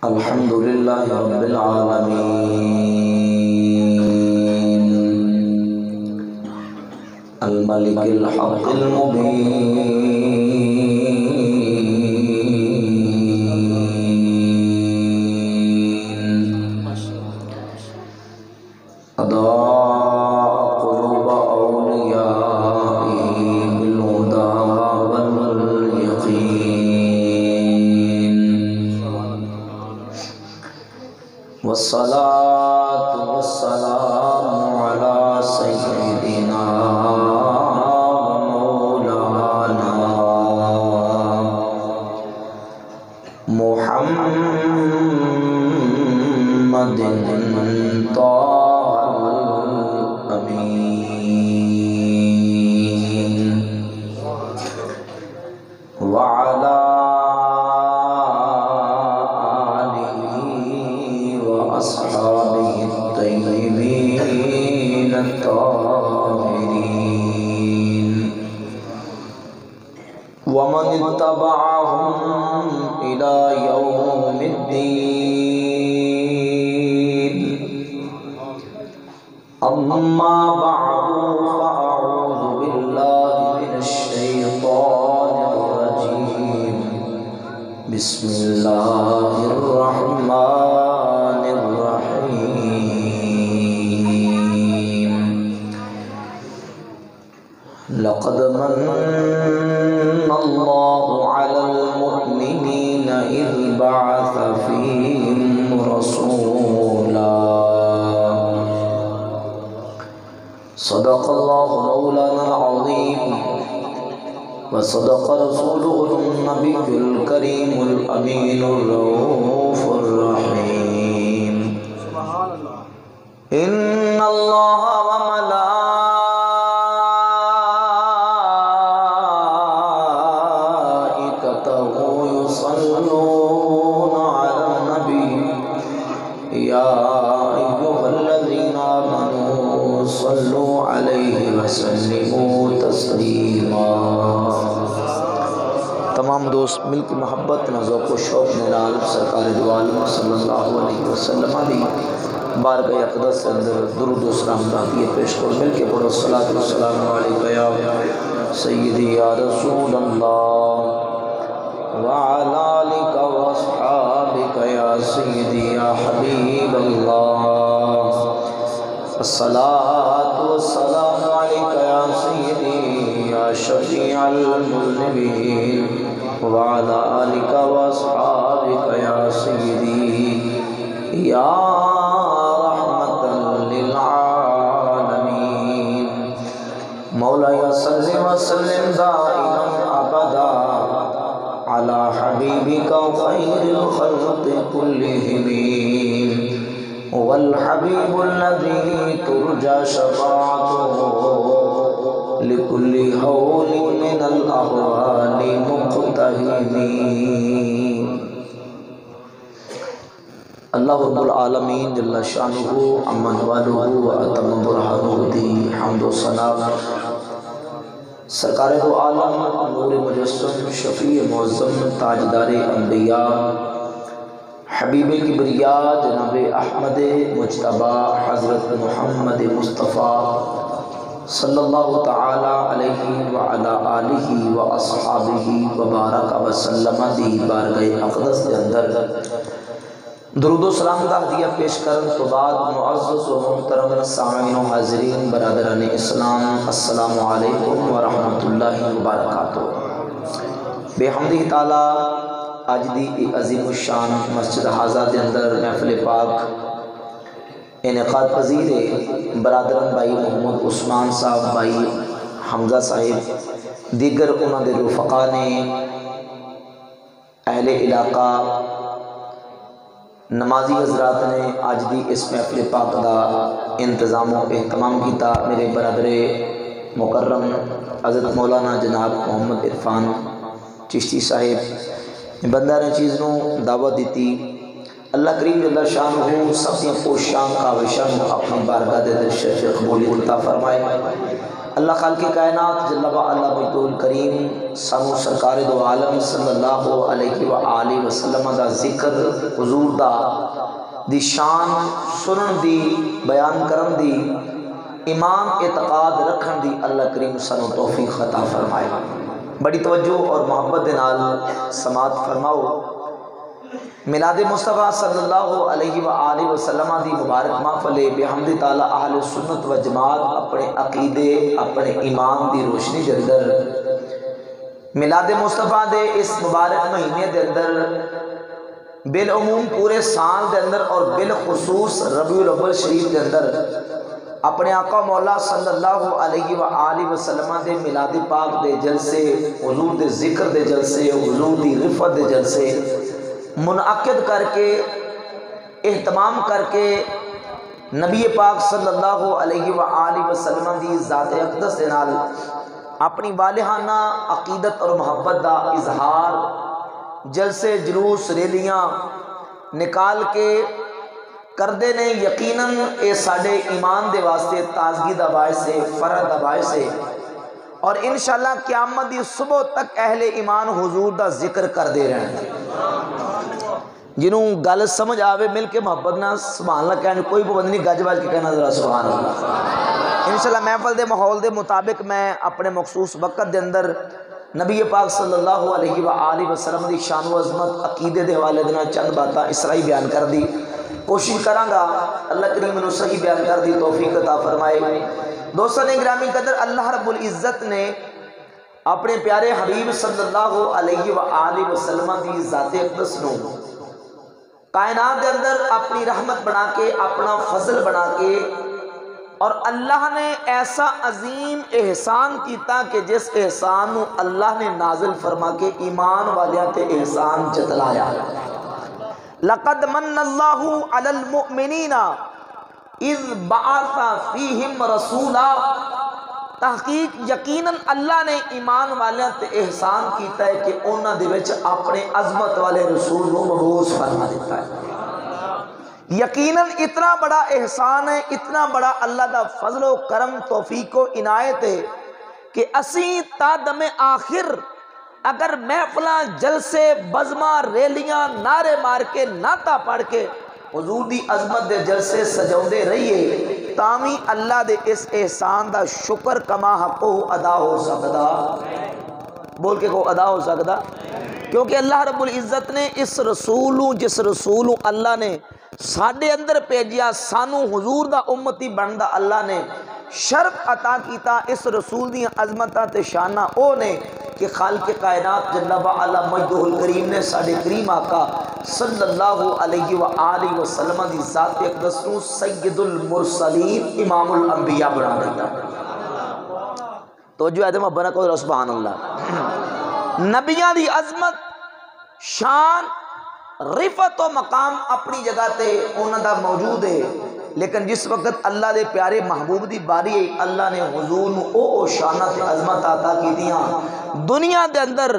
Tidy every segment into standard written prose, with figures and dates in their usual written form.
الحمدللہ رب العالمین الملک الحق المبین اضاء قلوب اولیائہ بالہدی والیقین والصلاة والسلام على سيدنا ومولانا محمد طه الأمين وعلى أصحابه الطيبين الطاهرين ومن اتبعهم إلى يوم الدين أما بعد فأعوذ بالله من الشيطان الرجيم بسم الله الرحمن الرحيم لقد من الله على المؤمنين إذ بعث فيهم رسولا صدق الله مولانا العظيم وصدق رسوله النبي الكريم الأمين الرؤوف الرحيم إن الله وملائكته يصلون على النبي يا أيها الذين آمنوا صلوا عليه وسلموا تسليما تمام دوست مل کے محبت ذوق و شوق نال سرکار دو عالم صلی اللہ علیہ وسلم علی بارگاہ اقدس سے اندر درود و سلام باقی پیش کرو مل کے پڑھو صلاۃ و سلام علیک یا سیدی یا رسول اللہ وعلی آلک و اصحابک یا سیدی یا حبیب اللہ الصلاۃ والسلام علیک یا سیدی یا شفیع المذنبین وعلى آلك وأصحابك يا سيدي يا رحمة للعالمين مولاي صل وسلم دائما أبدا على حبيبك خير الخلق كلهم والحبيب الذي ترجى شفاعته لكل هول من الأهوال مقتهمين اللہ رب العالمین جل شانہ عمن والہ و اتم برہانہ دی حمد و ثنا سرکار دو عالم نور مجسم شفیع معظم تاجدار انبیاء حبیب کبریا جناب احمد مجتبی حضرت محمد مصطفیٰ صلی اللہ تعالی علیہ وعلا آلہ و اصحابہ وبارک وسلم دی بارگاہ اقدس کے اندر درود و سلام کا ہدیہ پیش کرنے تو بعد معزز و محترم سامعین و حاضرین برادران اسلام السلام علیکم ورحمۃ اللہ وبرکاتہ بحمدہ تعالی آج دی عظیم الشان مسجد حاضہ دے اندر محفل پاک انعقاد پذیر ہے برادران بھائی محمد عثمان صاحب بھائی حمزہ صاحب دیگر انہوں نے رفقا نے اہل علاقہ نمازی حضرات نے آج دی اس محفل پاک دا انتظام و اہتمام کیتا میرے برادر مکرم حضرت مولانا جناب محمد عرفان چشتی صاحب بندہ نے چیز نو دعوت دیتی اللہ کریم جل شانہ سب سے پوشان کا وشان اپنی بارگاہ دے در شرف قبولیت عطا فرمائے اللہ خالق کائنات جل وعلا مجد الکریم سانو سرکار دو عالم صلی اللہ علیہ وآلہ وسلم دا ذکر حضور دا دی شان سنن دی بیان کرن دی ایمان اعتقاد رکھن دی اللہ کریم سانو توفیق عطا فرمائے۔ بڑی توجہ اور محبت دے نال سماعت فرماؤ۔ میلاد مصطفیٰ صلی اللہ علیہ وآلہ وسلم دی مبارک محفل بحمد تعالی اہل سنت و جماعت اپنے عقیدے اپنے ایمان دی روشنی دے اندر میلاد مصطفیٰ دے اس مبارک مہینے دے اندر بالعموم پورے سال دے اندر اور بالخصوص ربیع الاول شریف دے اندر اپنے آقا مولا صلی اللہ علیہ وآلہ وسلم دے میلاد پاک دے جلسے، حضور دے ذکر دے جلسے، حضور دی رفعت دے جلسے منعقد کر کے اہتمام کر کے نبی پاک صلی اللہ علیہ وآلہ وسلم دی ذات اقدس دے نال اپنی والہانہ عقیدت اور محبت دا اظہار جلسے جلوس ریلیاں نکال کے کردے نے۔ یقیناً اے ساڑے ایمان دے واسطے تازگی دا باعث ہے، فرح دا باعث ہے، اور انشاءاللہ قیامت دی صبح تک اہل ایمان حضور دا ذکر کر دے رہے ہیں۔ جنہوں گل سمجھ آوے مل کے محبت نہ سبحان اللہ کہنے، کوئی پابند نہیں، گج باج کے کہنا ذرا سبحان اللہ۔ انشاءاللہ محفل دے ماحول دے مطابق میں اپنے مخصوص وقت دے اندر نبی پاک صلی اللہ علیہ وآلہ وسلم دی شان و عظمت عقیدے دے حوالے دینا چند باتاں اسرائی بیان کر دی، کوشش کرانگا اللہ کریم انہوں صحیح بیان کر دی توفیق عطا فرمائے۔ دوستان گرامی قدر، اللہ رب العزت نے اپنے پیارے حبیب صلی اللہ علیہ وآلہ وسلم دی ذات اقدس نو کائنات دے اندر اپنی رحمت بنا کے، اپنا فضل بنا کے، اور اللہ نے ایسا عظیم احسان کیتا کہ جس احسان نو اللہ نے نازل فرما کے ایمان والیاں تے احسان جتلایا۔ لقد من اللہ علی المؤمنین اذ بعث فیہم رسولا، تحقیق یقیناً اللہ نے ایمان والیاں تے احسان کیتا ہے کہ انہاں دے وچ اپنے عظمت والے رسول نو مبعوث فرما دیتا ہے۔ یقیناً اتنا بڑا احسان ہے، اتنا بڑا اللہ دا فضل و کرم توفیق و عنایت ہے کہ اسی تا دم آخر اگر محفلاں جلسے بزماں ریلیاں نعرے مار کے نعتاں پڑھ کے حضور دی عظمت دے جلسے سجاؤندے رہیے، تامی اللہ دے اس احسان دا شکر کما حقو ادا ہو سکدا، بول کے کو ادا ہو سکدا، کیونکہ اللہ رب العزت نے اس رسولوں، جس رسولوں اللہ نے ساڑھے اندر پیجیا، سانو حضور دا امتی بندہ اللہ نے شرف عطا کیتا، اس رسول دی عظمتہ تے شانہ او نے کہ خالق کائنات جل وعلا مجدہ الکریم نے ساڑھے کریم آقا صلی اللہ علیہ وآلہ وسلم دی ذات اقدس نو سید المرسلین امام الانبیاء بنا دیتا۔ توجہ ہے دے بنا کو سبحان اللہ۔ نبیان دی عظمت، شان، رفت و مقام اپنی جگہ تے انہاں دا موجود ہے، لیکن جس وقت اللہ دے پیارے محبوب دی باری ہے، اللہ نے حضور نو او شانت عظمت عطا کی دیاں دنیا دے اندر،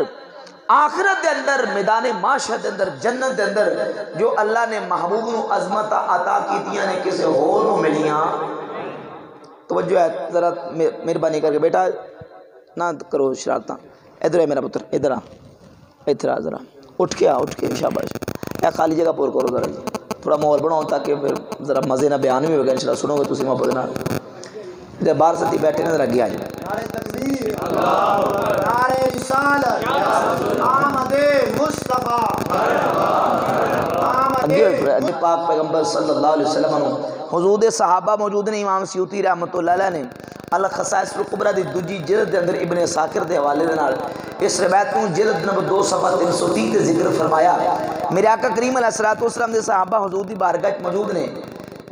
آخرت دے اندر، میدان معاشر دے اندر، جنت دے اندر، جو اللہ نے محبوب نو عظمت عطا کی دیاں نے کسے اور نو ملیاں۔ توجہ ہے ذرا مہربانی کر کے بیٹا نہ کرو شرارتاں، ادھر ہے میرا پتر، ادھر آ، ادھر آ، ذرا اٹھ کے شاباش، اے خالی جگہ پور کرو ذرا جی، تھوڑا ماحول بناؤ تاکہ پھر ذرا مزے نہ بیان بھی ہوگا، انشاءاللہ سنو گے تسی محبت نہ ادھر باہر ستی بیٹھے نا ذرا گیا جائے۔ نعرہ تکبیر، نعرہ رسالت، آمد مصطفیٰ، اگے پاک پیغمبر صلی اللہ علیہ وسلم حضور صحابہ موجود نے۔ امام سیوطی رحمت اللہ علیہ نے الخصائص الکبریٰ دی دوجی جلد دے اندر ابن عساکر دے حوالے دے نال اس روایت کو جلد نمبر 2 صفحہ 330 تے ذکر فرمایا، میرے آقا کریم علیہ السلام دے صحابہ حضور دی بارگاہ موجود نے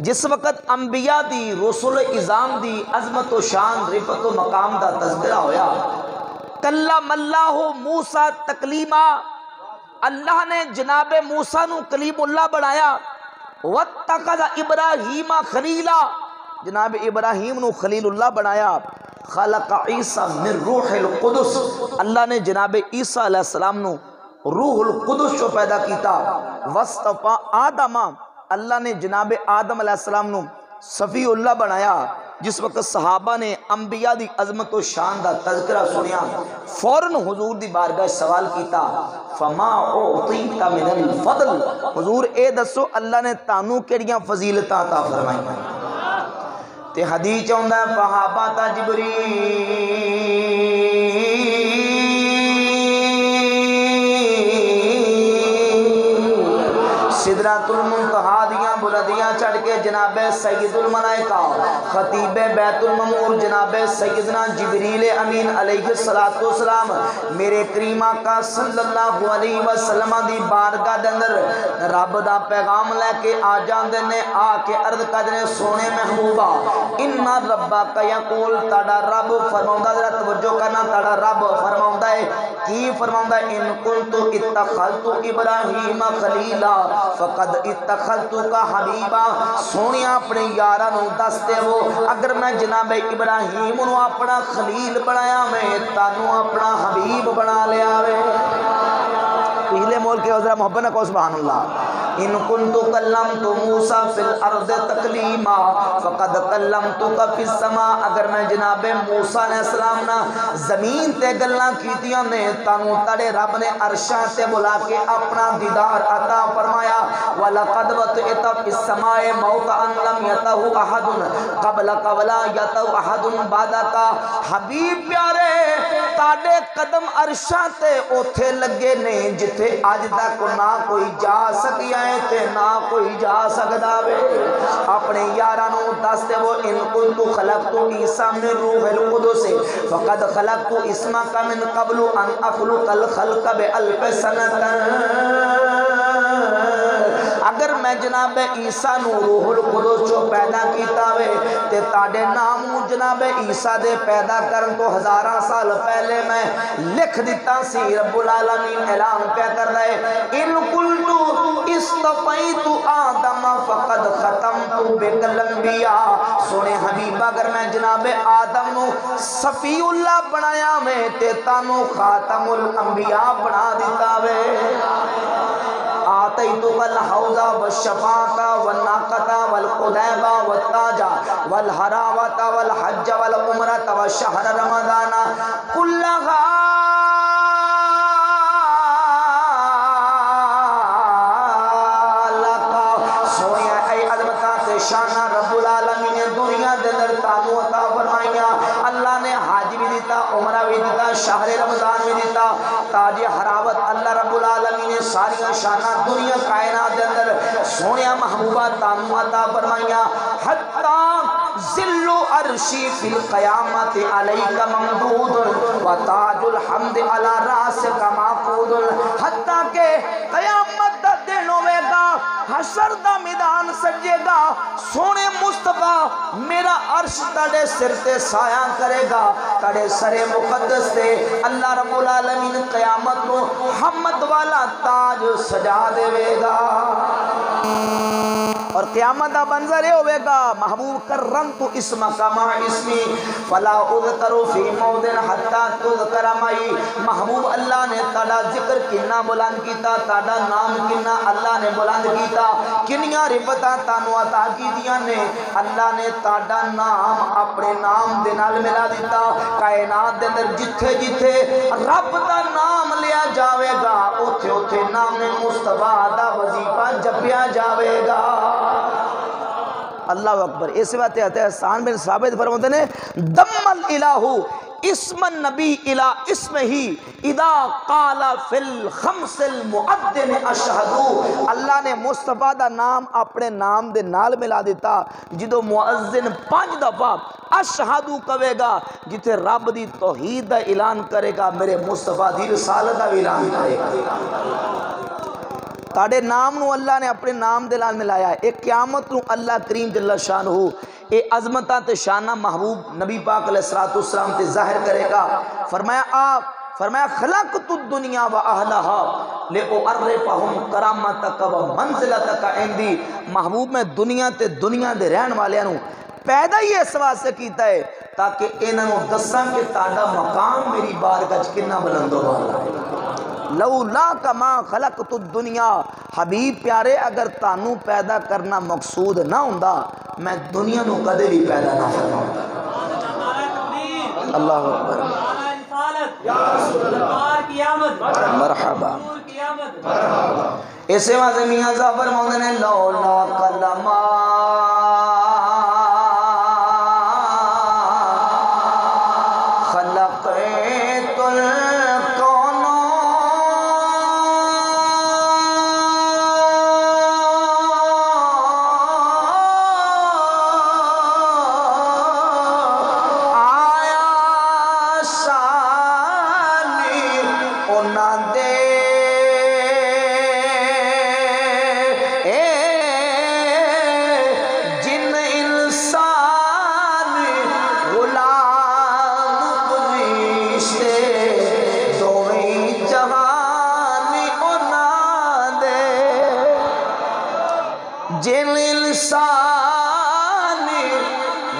جس وقت انبیاء دی، رسول اعظام دی عظمت و شان، رفت و مقام دا تذکرہ ہویا۔ کلم اللہ موسیٰ تکلیما، اللہ نے جناب موسیٰ نو کلیم اللہ بنایا۔ واتخذ ابراہیم خلیلا، جناب ابراہیم نو خلیل اللہ بنایا۔ خلق عیسیٰ من روح القدس، اللہ نے جناب عیسیٰ علیہ السلام نو روح القدس جو پیدا کیتا۔ واصطفیٰ آدم، اللہ نے جناب آدم علیہ السلام نو صفی اللہ بنایا۔ جس وقت صحابہ نے انبیاء دی عظمت و شان دا تذکرہ سنیا فوراً حضور دی بارگاہ سوال کیتا فما اعطیت من الفضل، حضور اے دسو اللہ نے تانوں کیڑیاں فضیلتاں عطا فرمائیاں؟ تے حدیث چاہندا ہے فہابات جبریل سدرۃ المنتہا دیاں بلندیاں چڑھ کے جناب سید الملائکہ خطیب بیت المعمور جناب سیدنا جبریل امین علیہ السلام میرے کریم آقا صلی اللہ علیہ وسلم دی بارگاہ دے اندر رب دا پیغام لے کے آ جاندے نے، آ کے عرض کردے نے سونے محبوبہ ان ربک یقول، تاڑا رب فرماوندا، ذرا توجہ کرنا، تاڑا رب فرماوندا ہے کی فرماوندا ہے ان کنت اتخذت ابراہیم خلیلا فقد اتخذتو کا حبیبا، سونیا اپنے یارہ نو دستے وہ اگر میں جناب ابراہیم نو اپنا خلیل بنایا میں تانو اپنا حبیب بنا لیا وے۔ پہلے مول کے حضرہ محبت نہ کو سبحان اللہ۔ ان کنتو کلمتو موسیٰ فی الارض تکلیما فقد کلمتو فی السماء، اگر میں جناب موسیٰ علیہ السلام نا زمین تے گلنا کیتیاں نے تانو تڑے رب نے عرشاں تے بلا کے اپنا دیدار عطا فرمایا۔ وَلَقَدْ وَطِئْتَ فِي السَّمَاءِ مَوْتَعًا لَمْ يَطَهُ أَحَدٌ قَبْلَكَ وَلَا يَطَهُ أَحَدٌ بَعْدَكَ، حبیب پیارے تاڑے قدم عرشاں تے اوتھے لگے نے جتھے آج تک نہ کوئی جا سکیا ہے تے نہ کوئی جا سکدا وے۔ اپنے یارانوں دستے وہ ان کنتو خلقتو عیسیٰ من روح القدس فقد خلقتو اسمک من قبل ان اخلق الخلق بألف سنۃ، اگر میں جناب عیسیٰ نو روح القدس جو پیدا کیتا وے تے تاڑے نامو جناب عیسیٰ دے پیدا کرن تو ہزاراں سال پہلے میں لکھ دیتا سی۔ رب العالمین اعلان پہ کر رہے ان قلتو استفیتو آدم فقد ختمتو بکل انبیاء، سونے حبیب اگر میں جناب آدم نو صفی اللہ بنایا میں تے تانو خاتم الانبیاء بنا دیتا وے۔ آتیتک الحوض والشفاعة والناقة والقدیبہ والتاجہ والحراوة والحج والعمرة والشہر رمضان کلہا لکا، سویا اے عظمتات شانہ رب العالمین نے دنیا دے در تانو عطا فرمائیاں۔ اللہ نے حج بھی دیتا، عمرہ بھی دیتا، شہر رمضان بھی دیتا، تاج حراوت اللہ رب العالمین نے ساریاں شانہ دنیا کائنات دے اندر سونیا محبوبہ تانو عطا فرمائیاں۔ حتیٰ ذل عرشی فی القیامت علیک ممدود و تاج الحمد علی راسک معقود، حتیٰ کہ قیامت دا دن ہوئے گا، حشر دا میدان سجے گا، سونے مصطفیٰ میرا عرش تڑے سر تے سایہ کرے گا، تڑے سر مقدس تے اللہ رب العالمین قیامت نو حمد والا تاج سجا دے گا۔ اور قیامت دا منظر یہ ہوئے گا محبوب کرمت اسمک مع اسمی فلا اذکر فی موضع حتی تذکر معی، محبوب اللہ نے تاڑا ذکر کننا بلند کیتا، تاڑا نام کننا اللہ نے بلند کیتا، کنیاں رفتہ تانو عطا کی دیا نے اللہ نے تاڑا نام اپنے نام دے نال ملا دیتا۔ کائنات دے اندر جتھے جتھے رب دا نام لیا جاوے گا اوتھے اوتھے نام مصطفیٰ دا وظیفہ جپیا جاوے گا۔ اللہ اکبر۔ اس بات ہے حسان بن ثابت فرماتے ہیں دم الالہ اسم النبی الى اسمہی اذا قال فی الخمس المؤذن اشہدو، اللہ نے مصطفیٰ دا نام اپنے نام دے نال ملا دیتا جدو مؤذن 5 دفعہ اشہدو کہے گا، جتے رب دی توحید دا اعلان کرے گا میرے مصطفیٰ دی رسالت دا اعلان کرے گا۔ تاڑے نام نو اللہ نے اپنے نام دلال ملایا ہے۔ ایک قیامت نو اللہ کریم جل شانہ اے عظمتہ تے شانہ محبوب نبی پاک علیہ السلام تے ظاہر کرے گا۔ فرمایا خلقت الدنیا و اہلہا لِأُعَرِّفَهُمْ کرامتک و منزلتک عندی، محبوب میں دنیا تے دنیا دے رہن والے نو پیدا ہی اس واسطے کیتا ہے تاکہ انہوں دساں کہ تاڑا مقام میری بارگاہ کنا بلندو والا ہے۔ لولا کما خلقت الدنیا، حبیب پیارے اگر تانوں پیدا کرنا مقصود نہ ہوندا میں دنیا نو کدے بھی پیدا نہ فرماؤں. اللہ اکبر. مرحبا. اسے واسطے میاں صاحب فرماتے ہیں لولا کلمہ خلقت الکون آیا شانی انہاں دے جن انسان غلام فرشتے دوئی جہانی انہاں دے جن انسان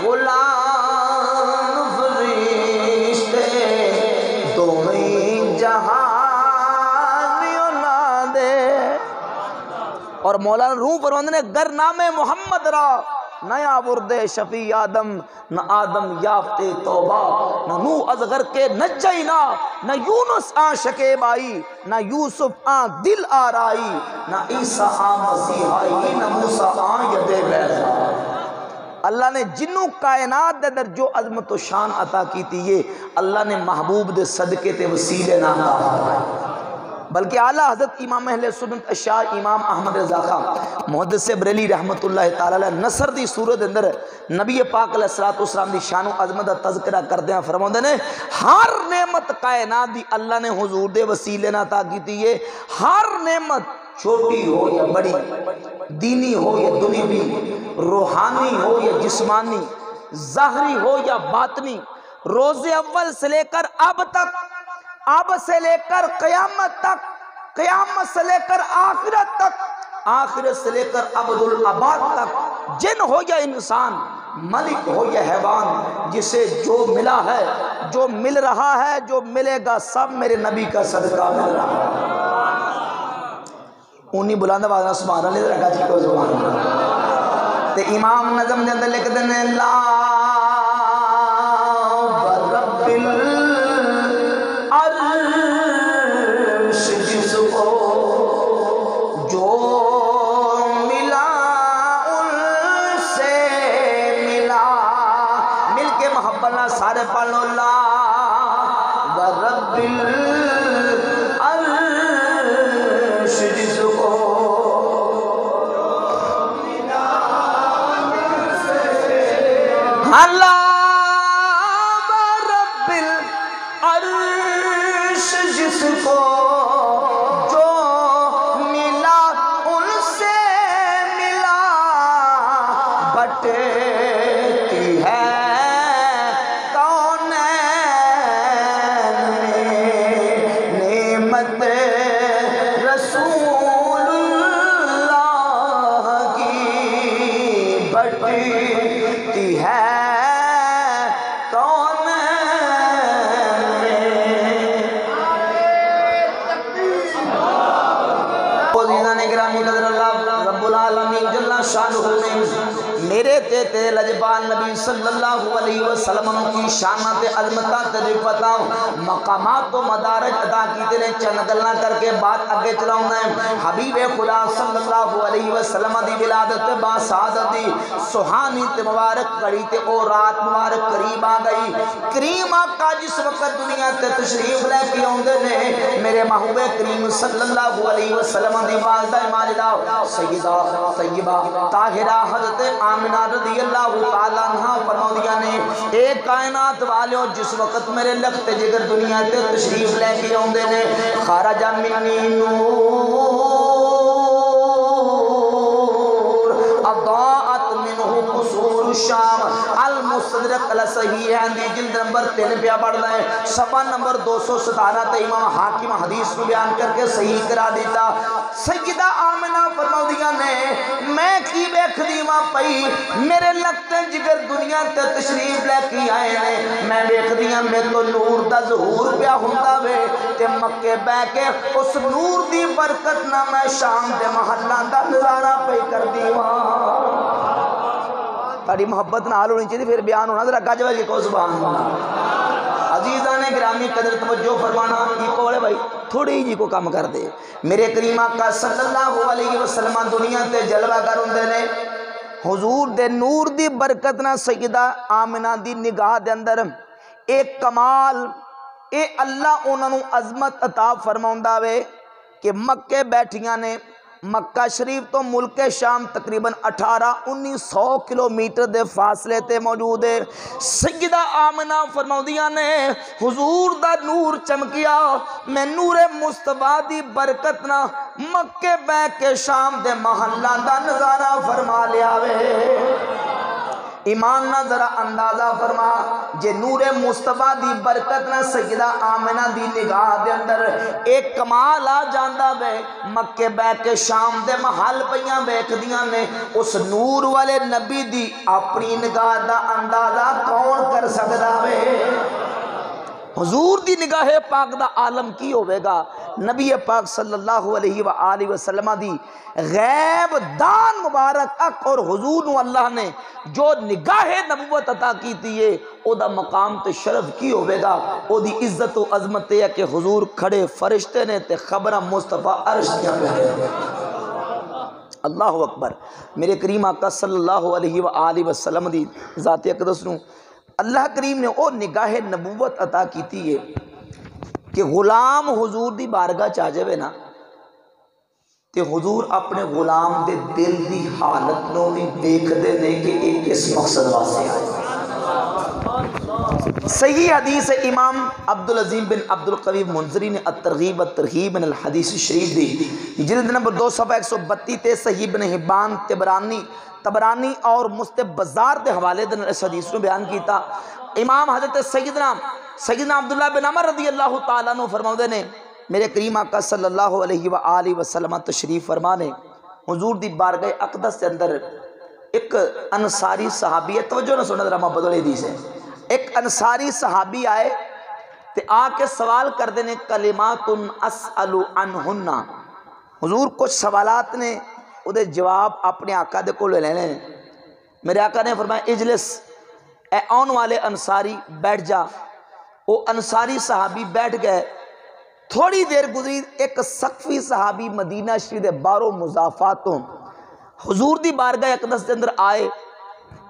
غلام فرشتے دوئی جہانی انہاں دے. اور مولانا روح فرماندے نے گر نام محمد را نیا ورد شفیع آدم نہ آدم یافت توبہ نہ نوح از غر کے نجائی نہ یونس آن شکیب آئی نہ یوسف آن دل آرائی نہ عیسیٰ آن مسیح آئی نہ موسیٰ آن ید بیضا. اللہ نے جنوں کائنات دے در جو عظمت و شان عطا کی تھی یہ اللہ نے محبوب دے صدقے تے وسیلے نہ عطا فرمائی. بلکہ اعلیٰ حضرت امام اہل سنت اشاع امام احمد رضا خان محدث بریلی رحمت اللہ تعالی نصر دی صورت اندر نبی پاک علیہ السلام دی شان و عظمت دا تذکرہ کردے ہیں. فرماتے ہیں ہر نعمت کائنات دی اللہ نے حضور دے وسیلے نہ عطا کی تھی. یہ ہر نعمت چھوٹی ہو یا بڑی، دینی ہو یا دنیاوی، روحانی ہو یا جسمانی، ظاہری ہو یا باطنی، روز اول سے لے کر اب تک، اب سے لے کر قیامت تک، قیامت سے لے کر آخرت تک، آخرت سے لے کر ابدالآباد تک، جن ہو یا انسان، ملک ہو یا حیوان، جسے جو ملا ہے، جو مل رہا ہے، جو ملے گا، سب میرے نبی کا صدقہ مل رہا ہے. انہی بلند آواز سبحان اللہ رکھا جی کو سبحان اللہ. تے امام نظم دے اندر لکھ دینے لا برب العرش جس کو جو ملا ان سے ملا. مل کے محبت نہ سارے پڑھ لو لا برب العرش جس کو اللہ رب العرش جس کو جو ملا ان سے ملا بٹتی ہے کونین میں نعمت رسول اللہ کی بٹتی ہے رب العالمین جل شانہ نے میرے تے لجبال نبی صلی اللہ علیہ وسلم کی شانت عظمتہ تجربتہ مقامات و مدارج ادا کی تیرے چند گلنا کر کے بات اگے چلاؤں نے. حبیب خدا صلی اللہ علیہ وسلم دی ولادت با سعادت دی سہانی تے مبارک کڑی تے او رات مبارک قریب آ گئی. کریم آقا جس وقت دنیا تے تشریف لے کے آندے نے میرے محبوب کریم صلی اللہ علیہ وسلم دی والدہ ماجدہ سیدہ طیبہ طاہرہ حضرت آمنہ رضی اللہ تعالیٰ عنہ فرماؤدیاں نے ایک کائنات والیوں جس وقت میرے لخت جگر دنیا تے تشریف لے کے آندے نے خارج منی نور اضاءت منہ قصور الشام المستدرک صحیح ہے جلد نمبر 3 پہ پڑھ لیں صفحہ نمبر 217 تے امام حاکم حدیث کو بیان کر کے صحیح کرا دیتا. سیدہ آمنہ فرماؤدیاں نے میں کی بیکھ دیواں پئی میرے لگتے جگر دنیا تے تشریف لے کی آئے نے میں بیکھ دیاں میں تو نور دا ظہور پیا ہوندا وے تے مکے بے کے اس نور دی برکت نہ میں شام دے محلہ دا نظارہ پہ کر دیواں. تاری محبت نال ہونی چاہیے پھر بیان ہونا ذرا گج بج کو سبحان اللہ۔ عزیزان گرامی قدر توجہ فرمانا یہ کولے بھائی تھوڑی جی کو کام کر دے۔ میرے کریم آقا صلی اللہ علیہ وسلم دنیا تے جلوہ گر ہوندے نے، حضور دے نور دی برکت نہ سیدہ آمنہ دی نگاہ دے اندر ایک کمال اے اللہ انہوں نے عظمت عطا فرماؤندہ وے کہ مکہ بیٹھیاں نے مکہ شریف تو ملک شام تقریباً 1800-1900 کلومیٹر دے فاصلے تے موجود ہے۔ سیدہ آمنہ فرماؤندیاں نے حضور دا نور چمکیا، میں نور مصطفیٰ دی برکت نہ مکہ بے کے شام دے محلہ دا نظارہ فرما لیا وے۔ ایمان نہ ذرا اندازہ فرما جے نور مصطفیٰ دی برکت نہ سیدہ آمنہ دی نگاہ دے اندر ایک کمال آ جاندہ بے مکہ بے کے شام دے محل پیاں بیک دیاں نے، اس نور والے نبی دی اپنی نگاہ دا اندازہ کون کر سکتا بے؟ حضور دی نگاہ پاک دا عالم کی ہوئے گا؟ نبی پاک صلی اللہ علیہ وآلہ وسلم دی غیب دان مبارک اک اور حضور نو اللہ نے جو نگاہ نبوت عطا کی تیئے او دا مقام تے شرف کی ہوئے گا، او دی عزت و عظمت ہے کہ حضور کھڑے فرشتے نے تے خبرہ مصطفیٰ عرش دیا پہلے۔ اللہ اکبر۔ میرے کریم آقا صلی اللہ علیہ وآلہ وسلم دی ذات اقدس نو اللہ کریم نے او نگاہ نبوت عطا کیتی ہے کہ غلام حضور دی بارگاہ چاہ جائے نا تے حضور اپنے غلام دے دل دی حالت نو بھی دیکھ دے نے کہ ایک اس مقصد واسطے آئے۔ صحیح حدیث امام عبدالعظیم بن عبدالقوی منذری نے الترغیب الترہیب من الحدیث شریف دی جلد نمبر 2 صفحہ 132 تے صحیح بن حبان تبرانی اور مستب بزار دے حوالے دن اس حدیث نے بیان کیتا۔ امام حضرت سیدنا عبداللہ بن عمر رضی اللہ تعالیٰ عنہ فرماؤں نے میرے کریم آقا صلی اللہ علیہ وآلہ وسلم تشریف فرمانے حضور دی بارگاہ اقدس کے اندر ایک انصاری صحابی ہے، توجہ نہ سننا ذرا محبت والی حدیث ہے، ایک انصاری صحابی آئے تے آ کے سوال کر دینے کلمات اسأل عنہن، حضور کچھ سوالات نے او دے جواب اپنے آقا دے کو لے لینے۔ میرے آقا نے فرمایا اجلس، اے آن والے انصاری بیٹھ جا۔ وہ انصاری صحابی بیٹھ گئے، تھوڑی دیر گزری ایک سقفی صحابی مدینہ شریف دے باروں مضافاتوں حضور دی بارگاہ اقدس دے اندر آئے،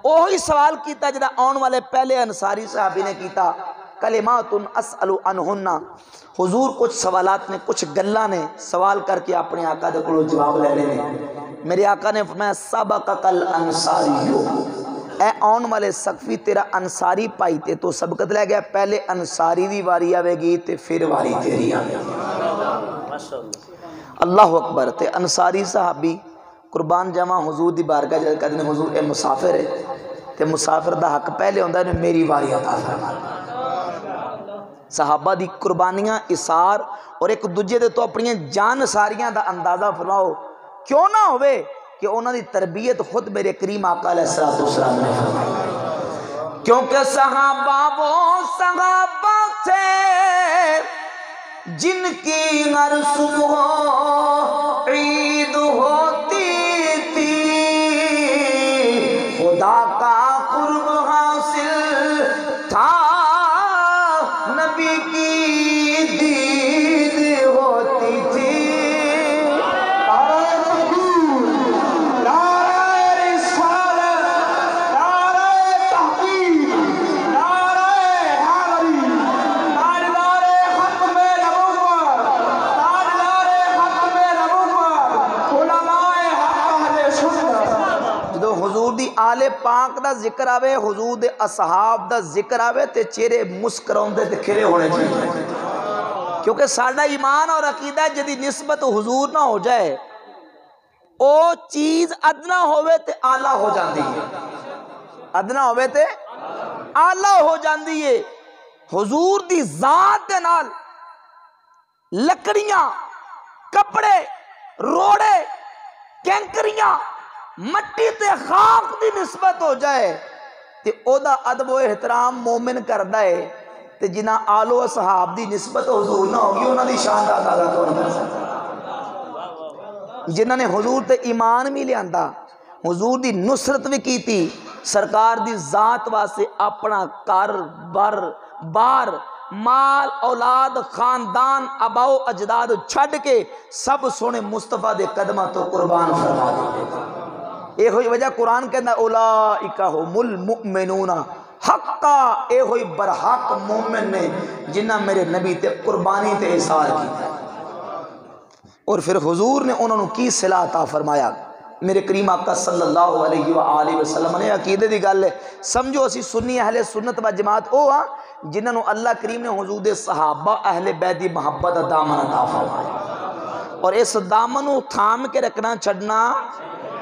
وہی سوال کیتا جدا آن والے پہلے انصاری صحابی نے کیتا کلمات اسأل عنہن۔ حضور کچھ سوالات نے کچھ گلہ نے سوال کر کے اپنے آقا دے کو جواب لے لینے۔ میرے آقا نے فرمایا سبقک الانصاریو، اے آن والے سقفی تیرا انصاری پائی تے تو سبقت لے گیا، پہلے انصاری دی واری آوے گی تے پھر واری تیری آوے گی۔ اللہ اکبر۔ تے انصاری صحابی قربان جمع حضور دی بارگاہ جا کہتے ہیں حضور اے مسافر ہے تے مسافر دا حق پہلے ہوندہ ہے میری واری عطا فرما۔ صحابہ دی قربانیاں اثار اور ایک دوجے دے تو اپنی جان ساریاں دا اندازہ فرماؤ، کیوں نہ ہوئے کہ انہوں نے تربیت خود میرے کریم آقا علیہ السلام نے فرمائی، کیونکہ صحابہ وہ صحابہ تھے جن کی ہر صبح عید ہوتی تھی، خدا کا قرب حاصل تھا نبی کی دید ہوتی تھی۔ آل پاک دا ذکر آوے، حضور دے اصحاب دا ذکر آوے تے چہرے مسکراؤں دے کھلے ہونے چاہیے، کیونکہ ساڑھا ایمان اور عقیدہ جدی نسبت حضور نہ ہو جائے او چیز ادنا ہوئے تے آلہ ہو جاندی ہے، ادنا ہوئے تے آلہ ہو جاندی ہے۔ حضور دی ذات دے نال لکڑیاں، کپڑے، روڑے، کینکریاں، مٹی تے خاک دی نسبت ہو جائے تے او دا ادب و احترام مومن کردہ ہے، تے جنہ آل و صحاب دی نسبت حضور نہ ہوگی انہوں دی شان دا اندازہ کون کر سکتا؟ جنہوں نے حضور تے ایمان بھی لے آندہ، حضور دی نصرت بھی کی تھی، سرکار دی ذات واسطے اپنا کر بر بار مال اولاد خاندان آباؤ اجداد چھڈ کے سب سونے مصطفیٰ دے قدمہ تو قربان فرما دیتے۔ اے ہوئی وجہ قرآن کہنا اولئک ھم المؤمنون حقا، اے ہوئی برحق مومن نے جنہ میرے نبی تے قربانی تے اظہار کی۔ اور پھر حضور نے انہوں نے کی صلاح عطا فرمایا۔ میرے کریم آقا صلی اللہ علیہ وآلہ وسلم نے عقیدے دی گل ہے، سمجھو اسی سنی اہل سنت و جماعت او ہاں جنہوں نے اللہ کریم نے حضور دے صحابہ اہل بیت دی محبت دا دامن عطا فرمایا، اور اس دامن کو تھام کے رکھنا چھڑنا،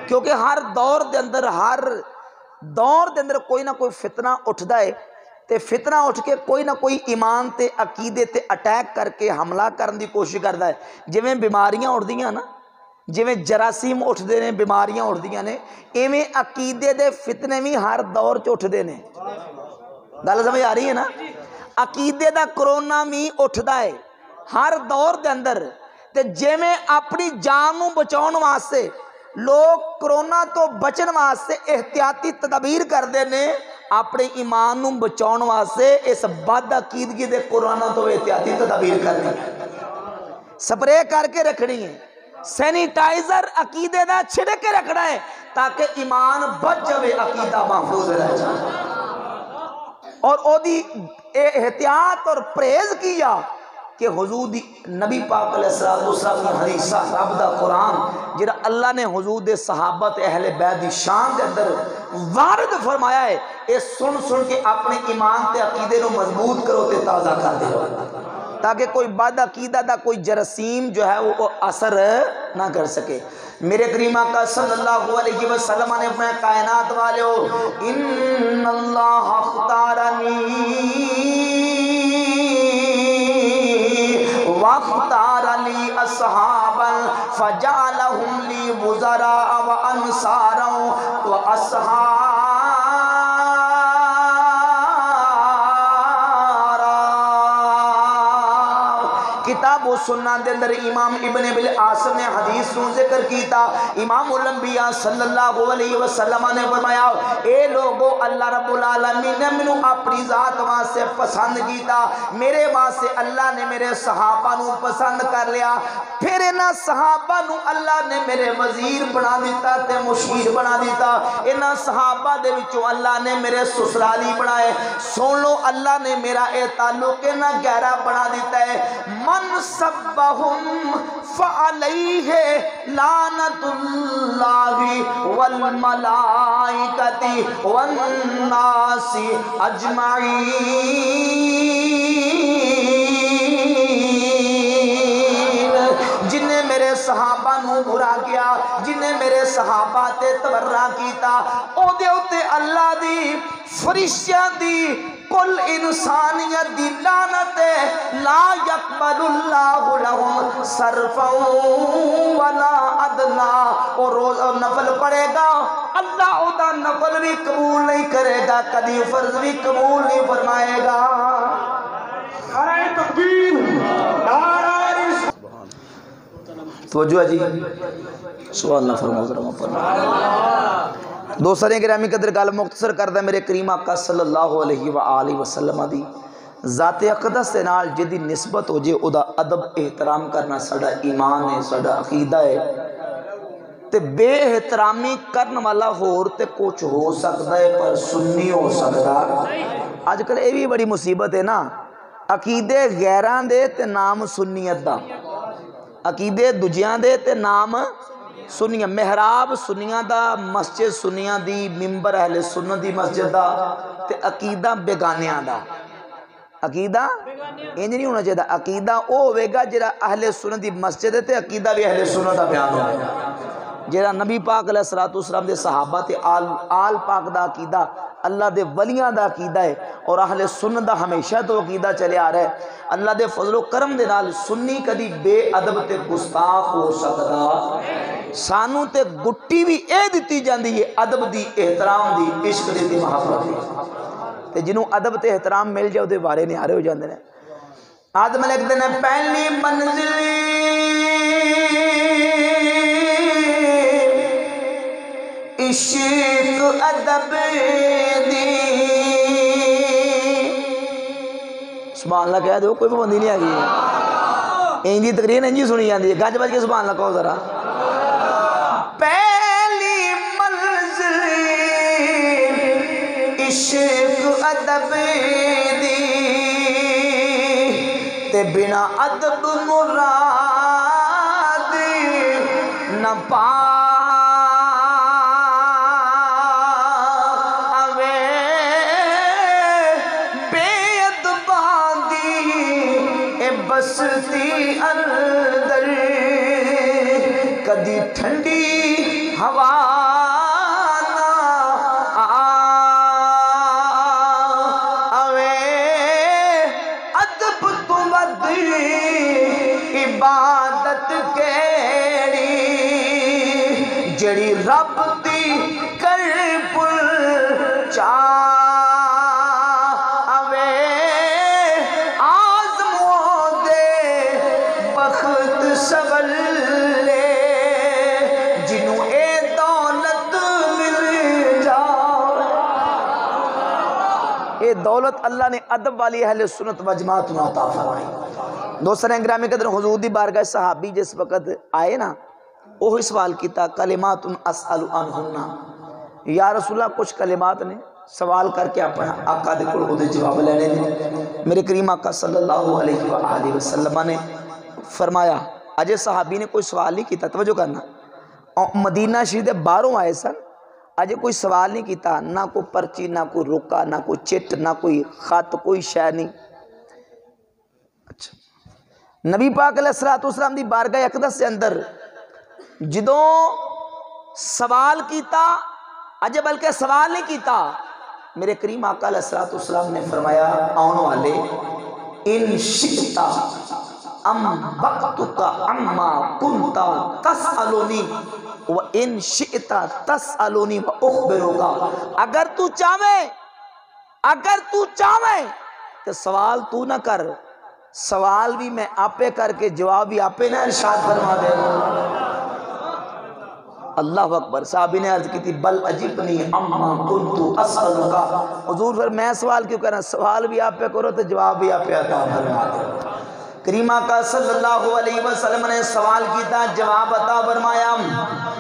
کیونکہ ہر دور دے اندر کوئی نہ کوئی فتنہ اٹھدا ہے، تے فتنہ اٹھ کے کوئی نہ کوئی ایمان تے عقیدے تے اٹیک کر کے حملہ کرن دی کوشش کردا ہے۔ جویں بیماریاں اٹھدیاں نا، جویں جراثیم اٹھدے نے، بیماریاں اٹھدیاں نے، ایویں عقیدے دے فتنے بھی ہر دور چ اٹھدے نے۔ گل سمجھ آ رہی ہے نا؟ عقیدے دا کرونا بھی اٹھدا ہے ہر دور دے اندر، تے جویں اپنی جان نوں بچاؤن واسطے لوگ کرونا تو بچن واسطے احتیاطی تدابیر کردے نے، اپنے ایمان نوں بچاؤن واسطے اس بد عقیدگی دے کرونا تو احتیاطی تدابیر کرنی ہے، سپرے کر کے رکھنی ہے، سینیٹائزر عقیدے دا چھڑک کے رکھنا ہے تاکہ ایمان بچ جائے، عقیدہ محفوظ رہ جائے۔ اور او دی احتیاط اور پرہیز کیا کہ حضور دی نبی پاک علیہ السلام کی حدیثہ رب دا قرآن جڑا اللہ نے حضور دے صحابت اہل بیت دی شان دے اندر وارد فرمایا ہے، اے سن سن کے اپنے ایمان تے عقیدے نو مضبوط کرو تے تازہ کر دے، تاکہ کوئی بد عقیدہ دا کوئی جراثیم جو ہے وہ اثر نہ کر سکے۔ میرے کریم آقا صلی اللہ علیہ وسلم نے اپنے کائنات والیو ان اللہ اختارنی واختار لی اصحابا فجعلہم لی وزراء و انصارا و اصحابا۔ کتاب و سنن دے اندر امام ابن ابی عاصم نے حدیث نو ذکر کیتا، امام الانبیاء صلی اللہ علیہ وسلم نے فرمایا اے لوگو اللہ رب العالمین نے منو اپنی ذات واسطے پسند کیتا، میرے واسطے اللہ نے میرے صحابہ نو پسند کر لیا، پھر انہاں صحابہ نو اللہ نے میرے وزیر بنا دیتا تے مشیر بنا دیتا، انہاں صحابہ دے وچوں اللہ نے میرے سسرالی بنائے، سن لو اللہ نے میرا اے تعلق نہ گہرا بنا دیتا ہے، من سبہم فعلیہ لعنت اللہ والملائکۃ والناس اجمعین۔ جن نے میرے صحابہ نو برا کیا، جن نے میرے صحابہ تے تبرہ کیتا، او دے اتے اللہ دی فرشتیاں دی کل انسانیت دی لعنت لا یقبل اللہ لہم صرفا ولا عدلا، اور روز نفل پڑھے گا اللہ او دا نفل بھی قبول نہیں کرے گا، کبھی فرض بھی قبول نہیں فرمائے گا۔ نعرہ تکبیر، نعرہ توجہ جی، سبحان اللہ فرماؤ۔ دوسرے گرامی قدر گل مختصر کردہ میرے کریم آقا صلی اللہ علیہ وآلہ وسلم دی ذات اقدس دے نال جدی نسبت ہو جے او دا ادب احترام کرنا ساڈا ایمان ہے، ساڈا عقیدہ ہے، تے بے احترامی کرن والا ہور تے کچھ ہو سکتا ہے پر سنی ہو سکتا۔ آج کل یہ بھی بڑی مصیبت ہے نا، عقیدے غیران دے تے نام سنیت دا، عقیدے دجیاں دے تے نام سنیاں، محراب سنیاں دا، مسجد سنیاں دی، ممبر اہل سنت دی مسجد دا، تے عقیدہ بیگانیاں دا۔ عقیدہ انج نہیں ہونا چاہیے، عقیدہ او ہوئے گا جڑا اہل سنت دی مسجد ہے تے عقیدہ بھی اہل سنت دا بیان ہوئے گا، جڑا نبی پاک علیہ السلام دے صحابہ تے آل پاک دا عقیدہ، اللہ دے ولیاں دا عقیدہ ہے، اور اہل سنت دا ہمیشہ تو عقیدہ چلے آ رہا ہے۔ اللہ دے فضل و کرم دے نال سنی کدی بے ادب تے گستاخ ہو سکتا، سانو تے گٹی بھی اے دیتی جاندی ہے ادب دی، احترام دی، عشق دی، محبت دی، تے جنہوں ادب تے احترام مل جاؤ دے بارے نیارے ہو جاندے ہیں۔ آدم لکھتے ہیں پہلی منزلی عشق ادب دی سبحان اللہ کہہ دو کوئی پابندی نہیں آگئی انجی تقریر انجی سنی جاندی ہے گج بج کے سبحان اللہ کہو ذرا پہلی منزل عشق ادب دی تے بنا ادب مراد نہ پاوے بے ادباں دی اے بستی اندر کدی ٹھنڈی ہوا نہ آوے ادب تو ود عبادت کیڑی جڑی رب دی کر پل چاہوے آزموں دے بخت سبل لے جنوں اے دولت مل جاؤ اے دولت اللہ نے ادب والی اہل سنت و جماعت میں عطا فرمائی دوستان گرامی قدر حضور دی بارگاہ صحابی جس وقت آئے نا وہی سوال کیتا کلمات اسأل عنہن یا رسول اللہ کچھ کلمات نے سوال کر کے اپنا آقا دے کول دے جواب لینے نے میرے کریم آقا صلی اللہ علیہ وآلہ وسلم نے فرمایا اجے صحابی نے کوئی سوال نہیں کیتا توجہ کرنا مدینہ شریف دے باہروں آئے سن اجے کوئی سوال نہیں کیتا نہ کوئی پرچی نہ کوئی روکا نہ کوئی چٹ نہ کوئی خط کوئی شے نہیں اچھا نبی پاک علیہ السلام دی بارگاہ اقدس سے اندر جدوں سوال کیتا اجے بلکہ سوال نہیں کیتا میرے کریم آقا علیہ السلام نے فرمایا آن والے ان شئتا انبأتک عما کنت تسألونی وَإِن شِئْتَ تَسْأَلُونِي وَأُخْبِرُكَ اگر تو چاہویں کہ سوال تو نہ کر سوال بھی میں آپے کر کے جواب بھی آپے نہ ارشاد فرما دے اللہ اکبر صحابی نے عرض کی تھی بل عجبنی اما کنت اسألک حضور پھر میں سوال کیوں کرنا سوال بھی آپے کرو تو جواب بھی آپے عطا فرما دے کریم آقا صلی اللہ علیہ وسلم نے سوال کیتا جواب عطا فرمایا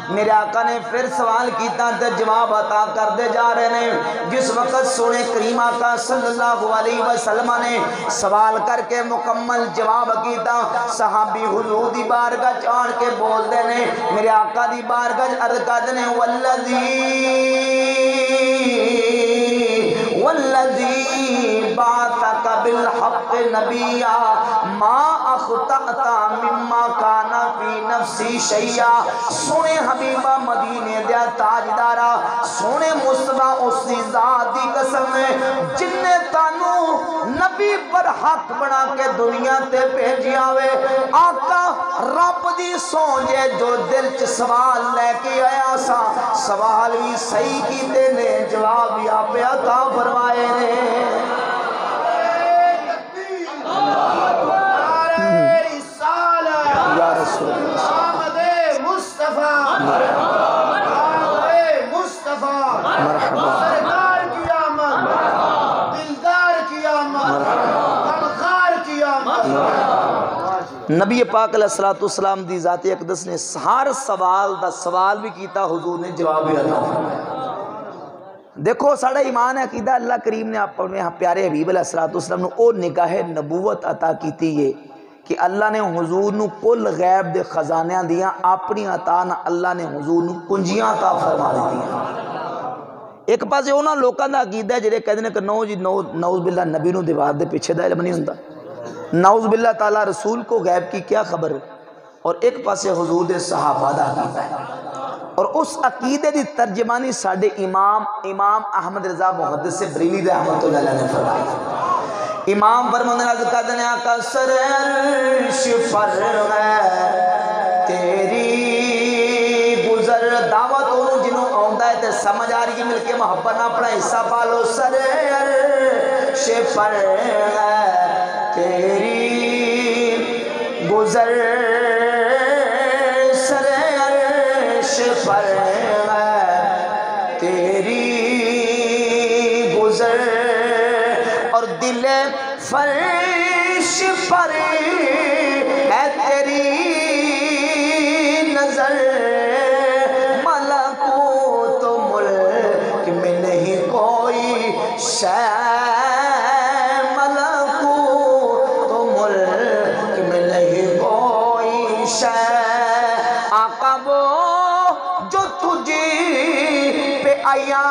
میرے آقا نے پھر سوال کیتا تو جواب عطا کر دے جا رہے ہیں جس وقت سونے کریم آقا صلی اللہ علیہ وسلم نے سوال کر کے مکمل جواب کیتا صحابی حضور دی بارگاہ چاڑ کے بول دینے میرے آقا دی بارگاہ عرض کر دینے والذی باتک بالحق نبیا ما اخطأتا مما کانا فی نفسی شیعہ سونے حبیبہ مدینے دیا تاجدارا سونے مصطفیٰ اس دی ذات دی قسم ہے جن نے تانو نبی پر حق بنا کے دنیا تے بھیجیا ہوئے آقا رب دی سونجے جو دل چ سوال لے کے آیا سا سوال بھی صحیح کیتے نے جواب بھی آپ عطا فرمائے نے یا رسول اللہ مصطفیٰ مصطفیٰ مرحبا سرکار کی آمد دلدار کی آمد غمخار کی آمد نبی پاک علیہ السلام دی ذات اقدس نے ہر سوال دا سوال بھی کیتا حضور نے جواب بھی عطا فرمایا دیکھو ساڑھا ایمان عقیدہ اللہ کریم نے اپنے پیارے حبیب علیہ السلام نے او نگاہ نبوت عطا کیتی ہے کہ اللہ نے حضور نو کل غیب دے خزانیاں دیاں اپنی عطا نہ اللہ نے حضور نو کنجیاں عطا فرما دیاں ایک پاسے ہونا لوکاں دا عقیدہ ہے جڑے کہتے ہیں کہ نعوذ باللہ نبی نو دیوار دے پیچھے دا علم نہیں ہوندا نعوذ باللہ تعالیٰ رسول کو غیب کی کیا خبر اور ایک پاسے حضور دے صحابہ دا عقیدہ ہے اور اس عقیدے دی ترجمانی ساڑھے امام احمد رضا محدث بریلی دے احمد اللہ نے فرمائی امام فرمان رضا قدن آقا سر عرش پر ہے تیری گزر دعوت انہوں جنہوں آؤندہ ہے تے سمجھ آ رہی مل کے محبت اپنا حصہ پالو سر عرش پر ہے تیری گزر سر عرش پر ہے دل فرش پر ہے تیری نظر، ملکوت و ملک میں نہیں کوئی شے، ملکوت و ملک میں نہیں کوئی شے، آقا وہ جو تجھے پہ آیا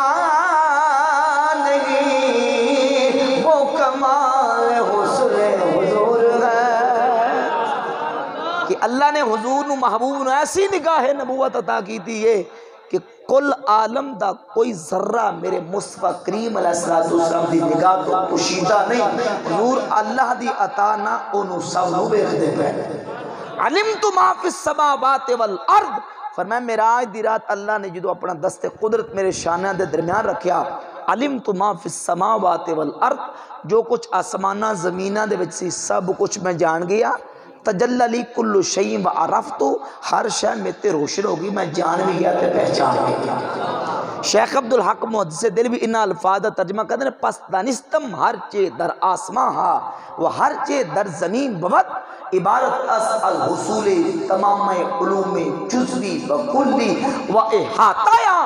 نہیں، وہ کمال حسن حضور ہے کہ اللہ نے حضور نو محبوب نو ایسی نگاہ نبوت عطا کی تھی یہ کہ کل عالم دا کوئی ذرہ میرے مصطفیٰ کریم علیہ السلام دی نگاہ تو پوشیدہ نہیں، حضور اللہ دی عطا نہ انہوں سب نو بیخدے پہ۔ علمت ما فی السماوات والارض، فرمایا معراج دی رات اللہ نے جدو اپنا دست قدرت میرے شانہ دے درمیان رکھیا، علمت ما فی السماوات والارض، جو کچھ آسمانہ زمینہ دے وچ سی سب کچھ میں جان گیا، تجلی لی کل شیء وعرفتو، ہر شے میں تے روشن ہوگی، میں جان بھی گیا تے پہچان بھی گیا۔ شیخ عبدالحق محدث دل بھی انہا الفاظ ترجمہ کرتے ہیں، پس دانستم ہر چے در آسمان ہا و ہر چے در زمین بود، عبارت اس الحصول تمام علوم جزوی و کلی و احاطایا،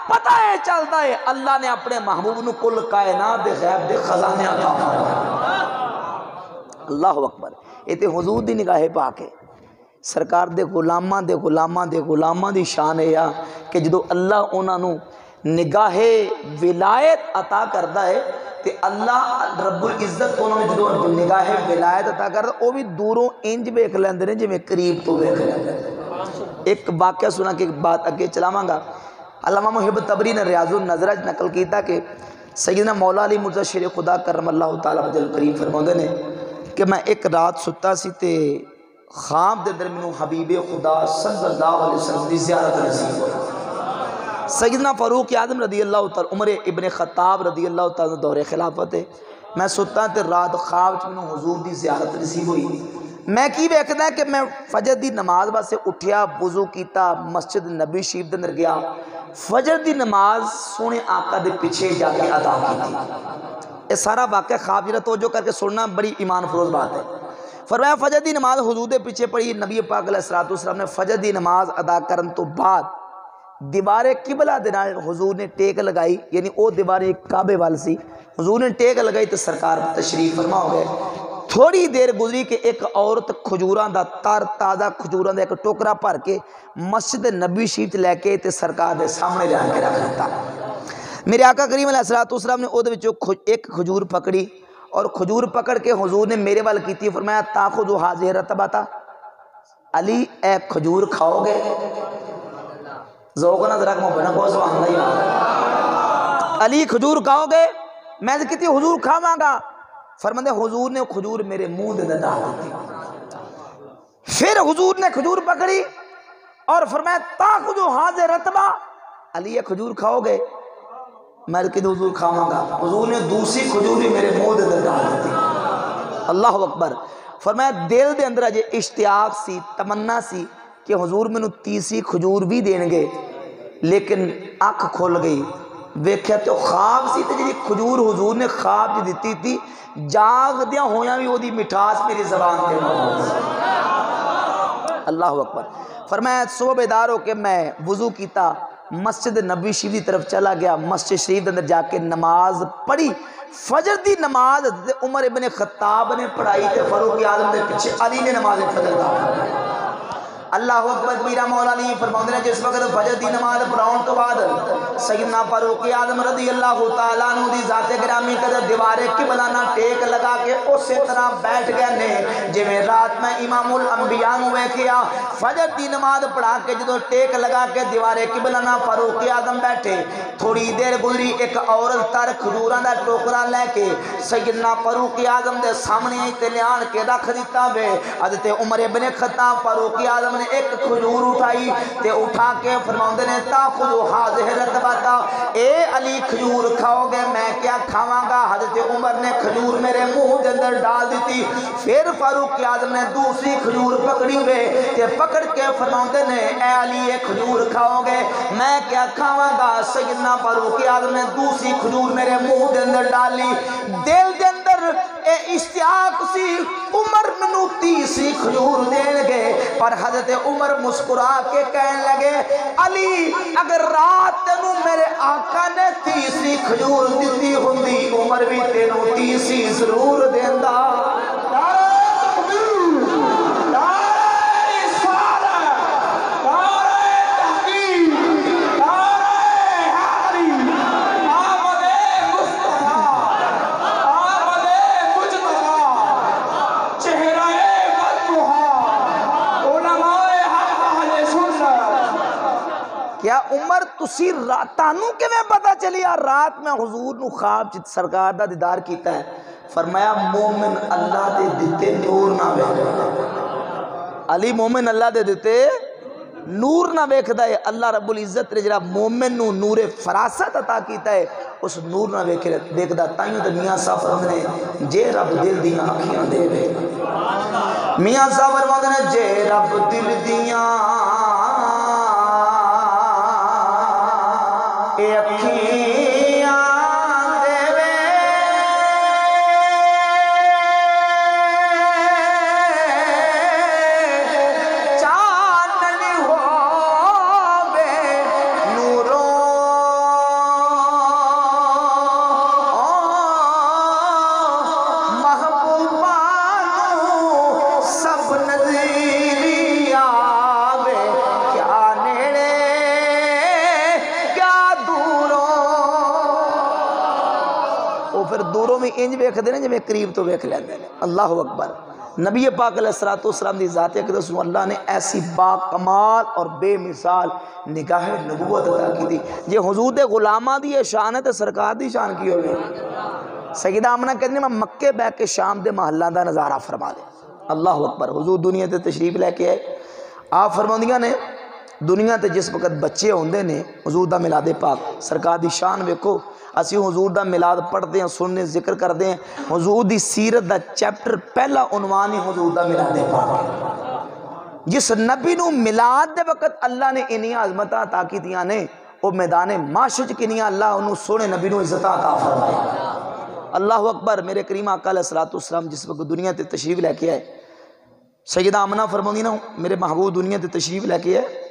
پتہ ہے چلتا ہے اللہ نے اپنے محبوب نو کل کائنات دے غیب دے خزانے عطا فرمائے۔ اللہ اکبر، یہ تے حضور دی نگاہ پاک ہے، سرکار دے غلاماں دے غلاماں دے غلاماں دی شان ہے یا کہ جدو اللہ انہاں نو نگاہ ولایت عطا کردا ہے تے اللہ رب العزت انہوں نے جدو نگاہ ولایت عطا کردا وہ بھی دوروں انج ویکھ لیندے نے جویں قریب تو ویکھ لیندے نے۔ ایک واقعہ سنا کہ ایک بات اگے چلاواں گا، علامہ محب تبری نے ریاض النظرہ نقل کیتا کہ سیدنا مولا علی مرزا شیر خدا کرم اللہ تعالیٰ وجل کریم فرماؤندے نے کہ میں ایک رات ستا سی تے خواب دے اندر مینوں حبیب خدا صلی اللہ علیہ وسلم دی زیارت نصیب ہوئی۔ سیدنا فاروق اعظم رضی اللہ تعالیٰ، عمر ابن خطاب رضی اللہ تعالیٰ دور خلافت ہے، میں ستا تے رات خواب چ مینوں حضور دی زیارت نصیب ہوئی۔ میں کی ویکھدا ہے کہ میں فجر دی نماز واسطے اٹھیا، وضو کیتا، مسجد نبی شریف دے اندر گیا، فجر دی نماز سونے آقا دے پیچھے جا کے ادا کی۔ یہ سارا واقعہ خواب جرا توجہ کر کے سننا بڑی ایمان فروز بات ہے۔ فرمایا فجر دی نماز حضور دے پیچھے پڑھی، نبی پاک علیہ السلام نے فجر دی نماز ادا کرن تو بعد دیوار قبلہ دے نال حضور نے ٹیک لگائی، یعنی او دیوار کعبے وال سی، حضور نے ٹیک لگائی تو سرکار تشریف فرما ہو گئے۔ تھوڑی دیر گزری کہ ایک عورت کھجوراں دا تر تازہ کھجوراں دا ایک ٹوکرا بھر کے مسجد نبی شریف لے کے تے سرکار دے سامنے جا کے رکھ دیتا۔ میرے آقا کریم علیہ السلام نے او دے وچوں ایک کھجور پکڑی اور کھجور پکڑ کے حضور نے میرے وال کیتی، فرمایا تاخذ ھذہ رطبۃ، علی اے کھجور کھاؤ گے؟ ذوق نہ ذرا کو بنا کو سبحان اللہ، علی کھجور کھاؤ گے؟ میں کہتی حضور کھاواں گا، فرماتے حضور نے کھجور میرے منہ دے اندر ڈال دی۔ پھر حضور نے کھجور پکڑی اور فرمایا تاخذ ھذہ رطبۃ، علی یہ کھجور کھاؤ گے؟ میں کہتی حضور کھاواں گا، حضور نے دوسری کھجور بھی میرے منہ دے اندر ڈال دی۔ اللہ اکبر، فرمایا دل دے اندر اجے اشتیاق سی، تمنا سی کہ حضور میں تیسری کھجور بھی دین گے، لیکن اکھ کھل گئی، ویکھیا تو خواب سی تے جی کھجور حضور نے خواب جی دیتی تھی، جاگ دیاں ہویاں بھی وہ دی مٹھاس میری زبان تے موجود۔ اللہ اکبر، فرمایا صبح بیدار ہو کے میں وضو کیتا، مسجد نبی شریف دی طرف چلا گیا، مسجد شریف دے اندر جا کے نماز پڑھی، فجر دی نماز عمر ابن خطاب نے پڑھائی تے فاروق اعظم دے پیچھے علی نے نماز فجر دا پڑھائی۔ اللہ اکبر کبیرہ، مولا علی فرماتے ہیں جس وقت فجر دی نماز پڑھاؤن تو بعد سیدنا فاروق اعظم رضی اللہ تعالیٰ عنہ دی ذات گرامی قدر دیوار قبلہ نہ ٹیک لگا کے اسی طرح بیٹھ گئے نے جویں رات میں امام الانبیاء نو ویکھیا فجر دی نماز پڑھا کے جدو ٹیک لگا کے دیوار قبلہ نہ فاروق اعظم بیٹھے، تھوڑی دیر گزری ایک عورت تر کھجوراں دا ٹوکرا لے کے سیدنا فاروق اعظم دے سامنے تے لیان کے رکھ دیتا وے۔ حضرت عمر ابن خطاب فاروق اعظم نے ایک کھجور اٹھائی تے اٹھا کے فرماؤندے نے تاخذ ھذہ رطبۃ، اے علی کھجور کھاؤ گے؟ میں کیا کھاواں گا؟ حضرت عمر نے کھجور میرے منہ کے اندر ڈال دیتی، پھر فاروق اعظم نے دوسری کھجور پکڑی ہوئے تے پکڑ کے فرماؤندے نے اے علی یہ کھجور کھاؤ گے؟ میں کیا کھاواں گا؟ سیدنا فاروق اعظم نے دوسری کھجور میرے منہ کے اندر ڈالی، دل کے اندر اے اشتیاق سی عمر منو 30 کھجور دین گے، پر حضرت عمر مسکرا کے کہنے لگے علی اگر رات تینوں میرے آقا نے 30 کھجور دیتی ہوندی عمر بھی تینوں 30 ضرور دیندا۔ کیا عمر تسی راتانوں کے میں پتا چلی رات میں حضور نو خواب چت سرکار دا دیدار کیتا ہے؟ فرمایا مومن اللہ دے دیتے نور نہ ویکھدا، علی مومن اللہ دے دیتے نور نہ ویکھدا ہے۔ اللہ رب العزت نے جڑا مومن نو نور فراست عطا کیتا ہے اس نور نہ ویکھدا، تائیں تے میاں صاحب فرماندے نے جے رب دل دیاں اکھیاں دے وے، میاں صاحب فرماندے نے جے رب دل دیاں اے اکھیاں دے وے، چانن ہووے نوروں محبوبانوں سب نظیری آوے، کیا نیڑے پھر دوروں میں انج ویکھ دے جی میں قریب تو ویکھ لیندے نے۔ اللہ اکبر۔ نبی پاک علیہ السلام دی ذات اقدس نو اللہ نے ایسی با کمال اور بے مثال نگاہ نبوت عطا کی تھی۔ جے حضور دے غلاماں دی شان ہے تے سرکار دی شان کی ہوگی؟ سیدہ آمنہ کہتے ہیں میں مکے بیٹھ کے شام دے محلہ دا نظارہ فرما دے۔ اللہ اکبر۔ حضور دنیا تے تشریف لے کے آئے، آپ فرماندیاں نے دنیا تے جس وقت بچے ہوندے نے حضور دا میلاد پاک سرکار دی شان ویکھو، اسی حضور دا میلاد پڑھتے ہیں، سننے ذکر کرتے ہیں، حضور دی سیرت دا چیپٹر پہلا عنوان ہی حضور دا میلاد پاک ہے۔ جس نبی نو میلاد دے وقت اللہ نے انہی عظمتاں عطا کیتیاں نے، وہ میدان معاشر کنیاں اللہ انہوں سونے نبی نو عزت عطا فرمائے۔ اللہ اکبر۔ میرے کریم آقا علیہ السلام جس وقت دنیا تے تشریف لے کے آئے، سیدہ آمنہ فرماندی نا میرے محبوب دنیا تے تشریف لے کے آئے،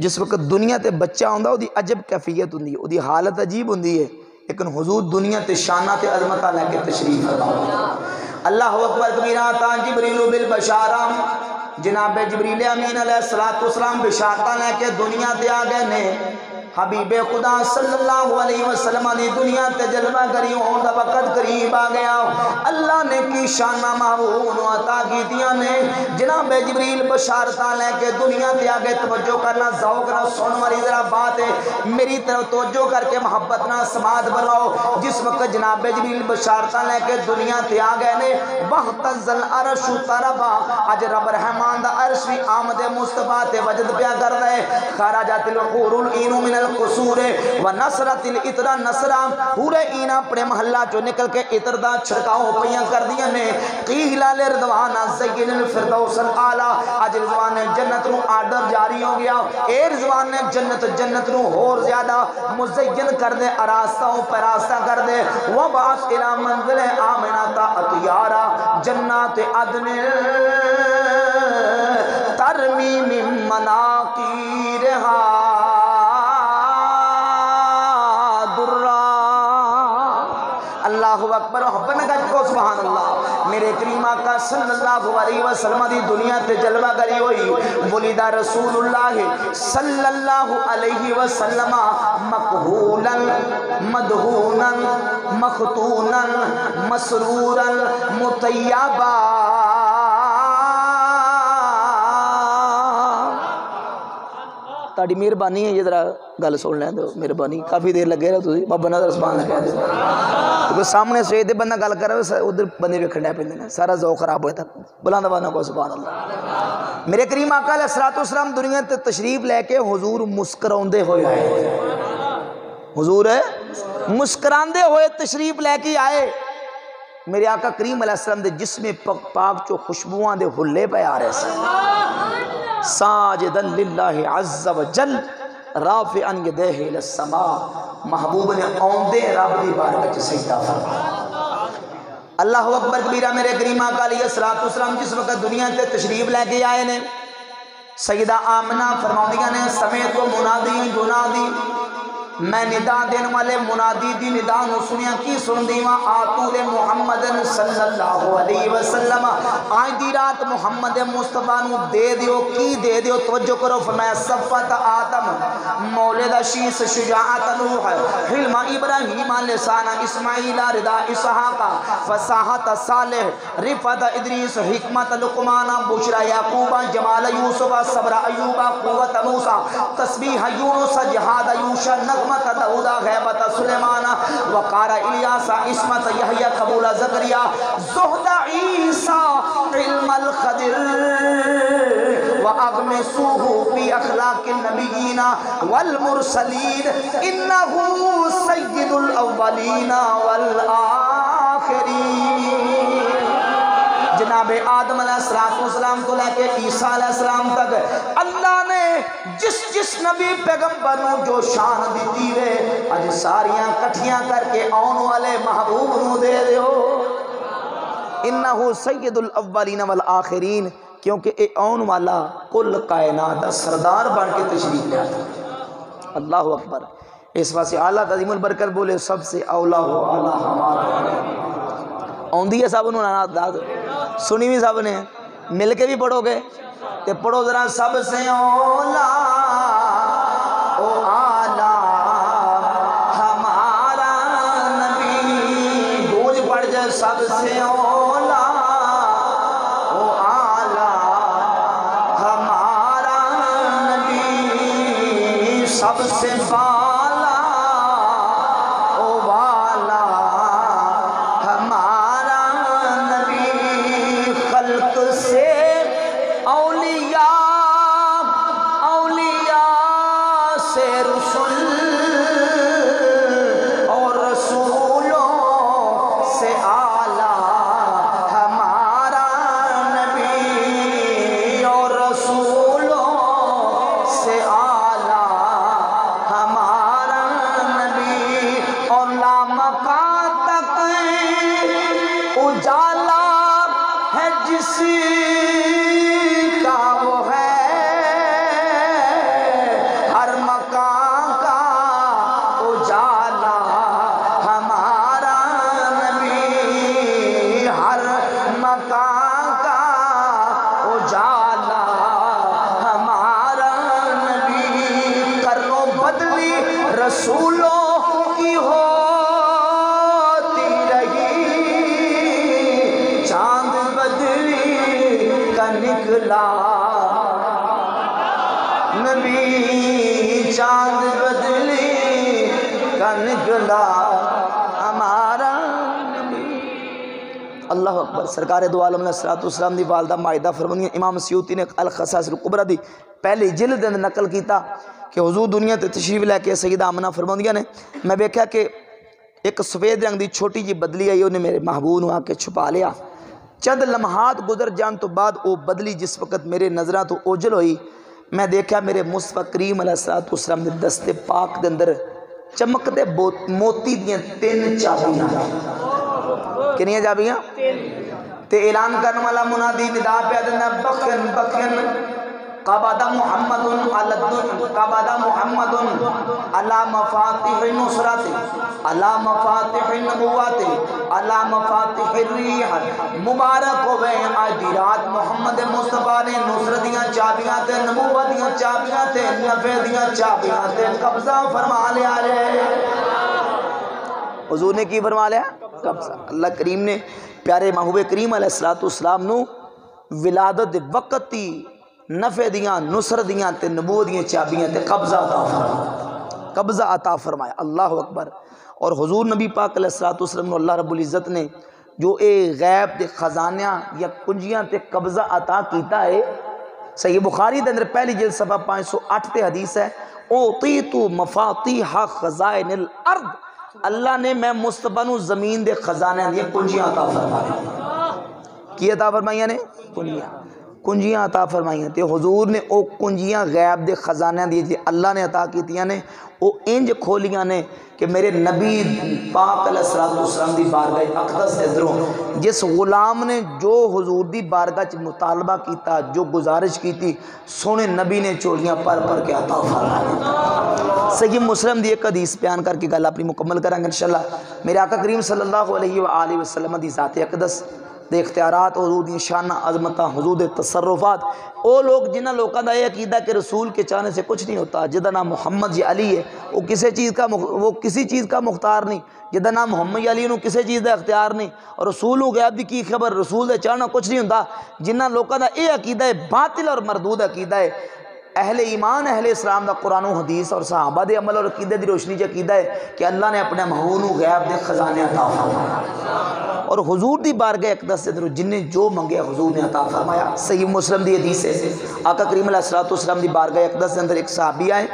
جس وقت دنیا تے بچہ ہوندہ وہ دی عجب کیفیت ہوندی ہے، وہ دی حالت عجیب ہوندی ہے، لیکن حضور دنیا تے شانہ تے عظمتہ لے کے تشریف فرماتے ہیں۔ اللہ اکبر کبیرہ تان جبریل بالبشارہ، جناب جبریل امین علیہ السلام بشارتہ لے کے دنیا تے آگئے نے۔ حبیب خدا صلی اللہ علیہ وسلم دی دنیا تے جلوہ کری ہون دا وقت قریب آ گیا، اللہ نے کی شانہ محبوب عطا کی دیا نے۔ جناب جبریل بشارتہ لے کے دنیا تے آگے، توجہ کرنا ذوق نہ سن والی ذرا بات ہے، میری طرف توجہ کر کے محبت نہ سماعت بناؤ۔ جس وقت جناب جبریل بشارتہ لے کے دنیا تے آگے نے، وَاحْتَزَّ الْعَرْشُ طَرَبًا، اج رب رحمان دا عرش بھی آمد مصطفیٰ تے وجد پیا کر دے۔ خَرَجَتِ الْحُورُ الْعِینُ مِنَ القصور ونصرت العطر نصرا، پورے اینا اپنے محلہ جو نکل کے عطر دا چھڑکاؤ پیاں کر دیا نے۔ قیل لرضوان زین الفردوس الاعلی، اج رضوان جنت نو آرڈر جاری ہو گیا، اے رضوان جنت نو اور زیادہ مزین کر دے، آراستہ پر راستہ کر دے۔ وبعث الی منزل آمنہ اطیارا، جنات عدن ترمی من مناقیرہا اللہ اکبر۔ حبن گج کو سبحان اللہ۔ میرے کریم آقا صلی اللہ علیہ وسلم دی دنیا تے جلوہ گری ہوئی، ولدہ رسول اللہ صلی اللہ علیہ وسلم مقہولا مدہونا مختونا مسرورا مطیبا۔ تاڑی مہربانی ہے، یہ ذرا گل سن لیں دو، مہربانی کافی دیر لگے رہا تھی بابا نظر سبحان اللہ کہہ دے، کیونکہ سامنے سوید بندہ گل کر رہا ہے ادھر بندے بھی کھڑے پہ دینا، سارا ذوق خراب ہوتا ہے۔ بلند آواز کو سبحان اللہ۔ میرے کریم آقا علیہ السلام دنیا تے تشریف لے کے حضور مسکراندے ہوئے آئے، حضور مسکراندے ہوئے تشریف لے کے آئے۔ میرے آقا کریم علیہ السلام دے جسم پاک چو خوشبوان دے حلے پہ آ رہے سے، ساجدن للہ عز و جل رافعن یدیہ السماء، محبوب نے آندے رب دی بارگاہ چ سجدہ فرمایا۔ اللہ اکبر کبیرہ۔ میرے کریم آقا علیہ السلام جس وقت دنیا تے تشریف لے کے آئے نے، سیدہ آمنہ فرماؤندیاں نے سمیت و منادی ینادی، میں ندا دین والے منادی دی ندا نو سنیا کی سن دیواں آتول محمد صلی اللہ علیہ وسلم، آج دی رات محمد مصطفیٰ نو دے دیو، کی دے دیو؟ توجہ کرو، فرمایا صفت آدم مولد شیس شجاعت نوح حلم ابراہیم لسان اسماعیل رضا اسحاق فصاحت صالح رفت ادریس حکمت لقمان بشرا یعقوب جمال یوسف صبر ایوب قوت موسیٰ تسبیح یونس جہاد یوشع نغمت داؤد غیبت سلیمان وقار الیاس عصمت یحییٰ قبول زکریا زہد عیسیٰ علم الخضر وَأَغْمِسُوهُ فِي أَخْلَاقِ النَّبِيِّينَ وَالْمُرْسَلِينَ إِنَّهُ سَيِّدُ الْأَوَّلِينَ وَالْآخِرِينَ۔ جناب آدم علیہ السلام تو لے کے عیسیٰ علیہ السلام تک اللہ نے جس نبی پیغمبر نو جو شان دیتی ہے اج ساریاں کٹھیاں کر کے آن والے محبوب نو دے دیو۔ انہو سید الاولین والآخرین، کیونکہ اے آن والا کل کائنات سردار بن کے تشریف لے آتا۔ اللہ اکبر۔ اس واسطے اعلیٰ تعظیم البرکت بولے سب سے اولا ہو اعلیٰ ہمارا۔ آندھی ہے صاحب انہوں نے سنی بھی صاحب نے، مل کے بھی پڑھو گے تے پڑھو ذرا سب سے اولا او اعلیٰ ہمارا نبی، گونج پڑھ جائے سب سے اولا او اعلیٰ ہمارا نبی، سب سے بالا او والا ہمارا نبی، خلق سے اولیاء سے رسول اور رسولوں سے اعلیٰ ہمارا نبی، اور رسولوں سے اعلیٰ ہمارا نبی، اور لامکان تک اجالا ہے جس کا وہ ہے، ہر مکان کا اجالا ہمارا نبی، ہر مکان کا اجالا ہمارا نبی، کرنوں بدلی رسولوں کی ہوتی رہی، چاند بدلی کا نکلا نبی، چاند بدلی کا نکلا ہمارا نبی۔ اللہ اکبر۔ سرکار دو عالم علیہ السلام دی والدہ مائدہ فرمانی، امام سیوطی نے الخصائص الکبریٰ دی پہلی جلد اندر نقل کیتا کہ حضور دنیا تے تشریف لے کے سیدہ آمنہ فرماندیاں نے میں دیکھا کہ ایک سفید رنگ دی چھوٹی جی بدلی آئی، انہیں میرے محبوب نو آ کے چھپا لیا۔ چند لمحات گزر جان تو بعد وہ بدلی جس وقت میرے نظرہ تو اوجل ہوئی، میں دیکھا میرے مصطفیٰ کریم علیہ السلام نے دست پاک دے اندر چمکتے موتی دیاں 3 چابیاں، کنیاں چابیاں؟ تے اعلان کرنے والا منادی ندا پہ دینا بخن بخن قبض محمد علی مفاتح نصرت علی مفاتح نبوت علی مفاتح الریح، مبارک ہوئے آج دی رات محمد مصطفیٰ نے نصرت دیاں چابیاں تے نبوت دیاں چابیاں تے نفع دیاں چابیاں تے قبضہ فرما لیا ہے۔ حضور نے کی فرما لیا؟ قبضہ۔ اللہ کریم نے پیارے محبوب کریم علیہ السلام نو ولادت وقتی نفع دیاں نصرت دیاں تے نبوت دیاں چابیاں تے قبضہ عطا فرمایا، قبضہ عطا فرمایا۔ اللہ اکبر۔ اور حضور نبی پاک علیہ السلام نے اللہ رب العزت نے جو اے غیب دے خزانیاں یا کنجیاں تے قبضہ عطا کیتا ہے، صحیح بخاری دے اندر پہلی جلد صفحہ 508 تے حدیث ہے، اوتیت مفاتیح خزائن الارض، اللہ نے میں مصطفیٰ نو زمین دے خزانے دیا کنجیاں عطا فرمایا۔ کی عطا فرمائیاں نے؟ کنجیاں۔ کنجیاں عطا فرمائیاں تے حضور نے او کنجیاں غیب دے خزانے دی جی اللہ نے عطا کیتیاں نے او انج کھولیاں نے کہ میرے نبی پاک علیہ السلام دی بارگاہ اقدس ادھروں جس غلام نے جو حضور دی بارگاہ چ مطالبہ کیتا جو گزارش کیتی سونے نبی نے چولیاں پر کے عطا فرما دیتا۔ صحیح مسلم دی ایک حدیث بیان کر کے گل اپنی مکمل کریں گے انشاءاللہ۔ میرے آقا کریم صلی اللہ علیہ وآلہ وسلم دی ذات اقدس دے اختیارات، حضور دی شانہ عظمتہ، حضور دے تصرفات، او لوگ جنہ لوگوں دا یہ عقیدہ کہ رسول کے چاہنے سے کچھ نہیں ہوتا، جدہ نام محمد یا علی ہے وہ کسی چیز کا مختار نہیں، جدہ نام محمد یا علی انہوں کسی چیز دا اختیار نہیں، اور رسول و غیب دی کی خبر، رسول دے چاہنا کچھ نہیں ہوتا، جنہ لوگوں دا یہ عقیدہ ہے باطل اور مردود عقیدہ ہے۔ اہل ایمان اہل اسلام دا قرآن و حدیث اور صحابہ دے عمل اور عقیدے دی روشنی جو عقیدہ ہے کہ اللہ نے اپنے محبوب و غیب دے خزانے عطا فرمایا، اور حضور دی بارگاہ اقدس سے درو جن نے جو منگے حضور نے عطا فرمایا۔ صحیح مسلم دی حدیث ہے آقا کریم علیہ السلام دی بارگاہ اقدس سے اندر ایک صحابی آئے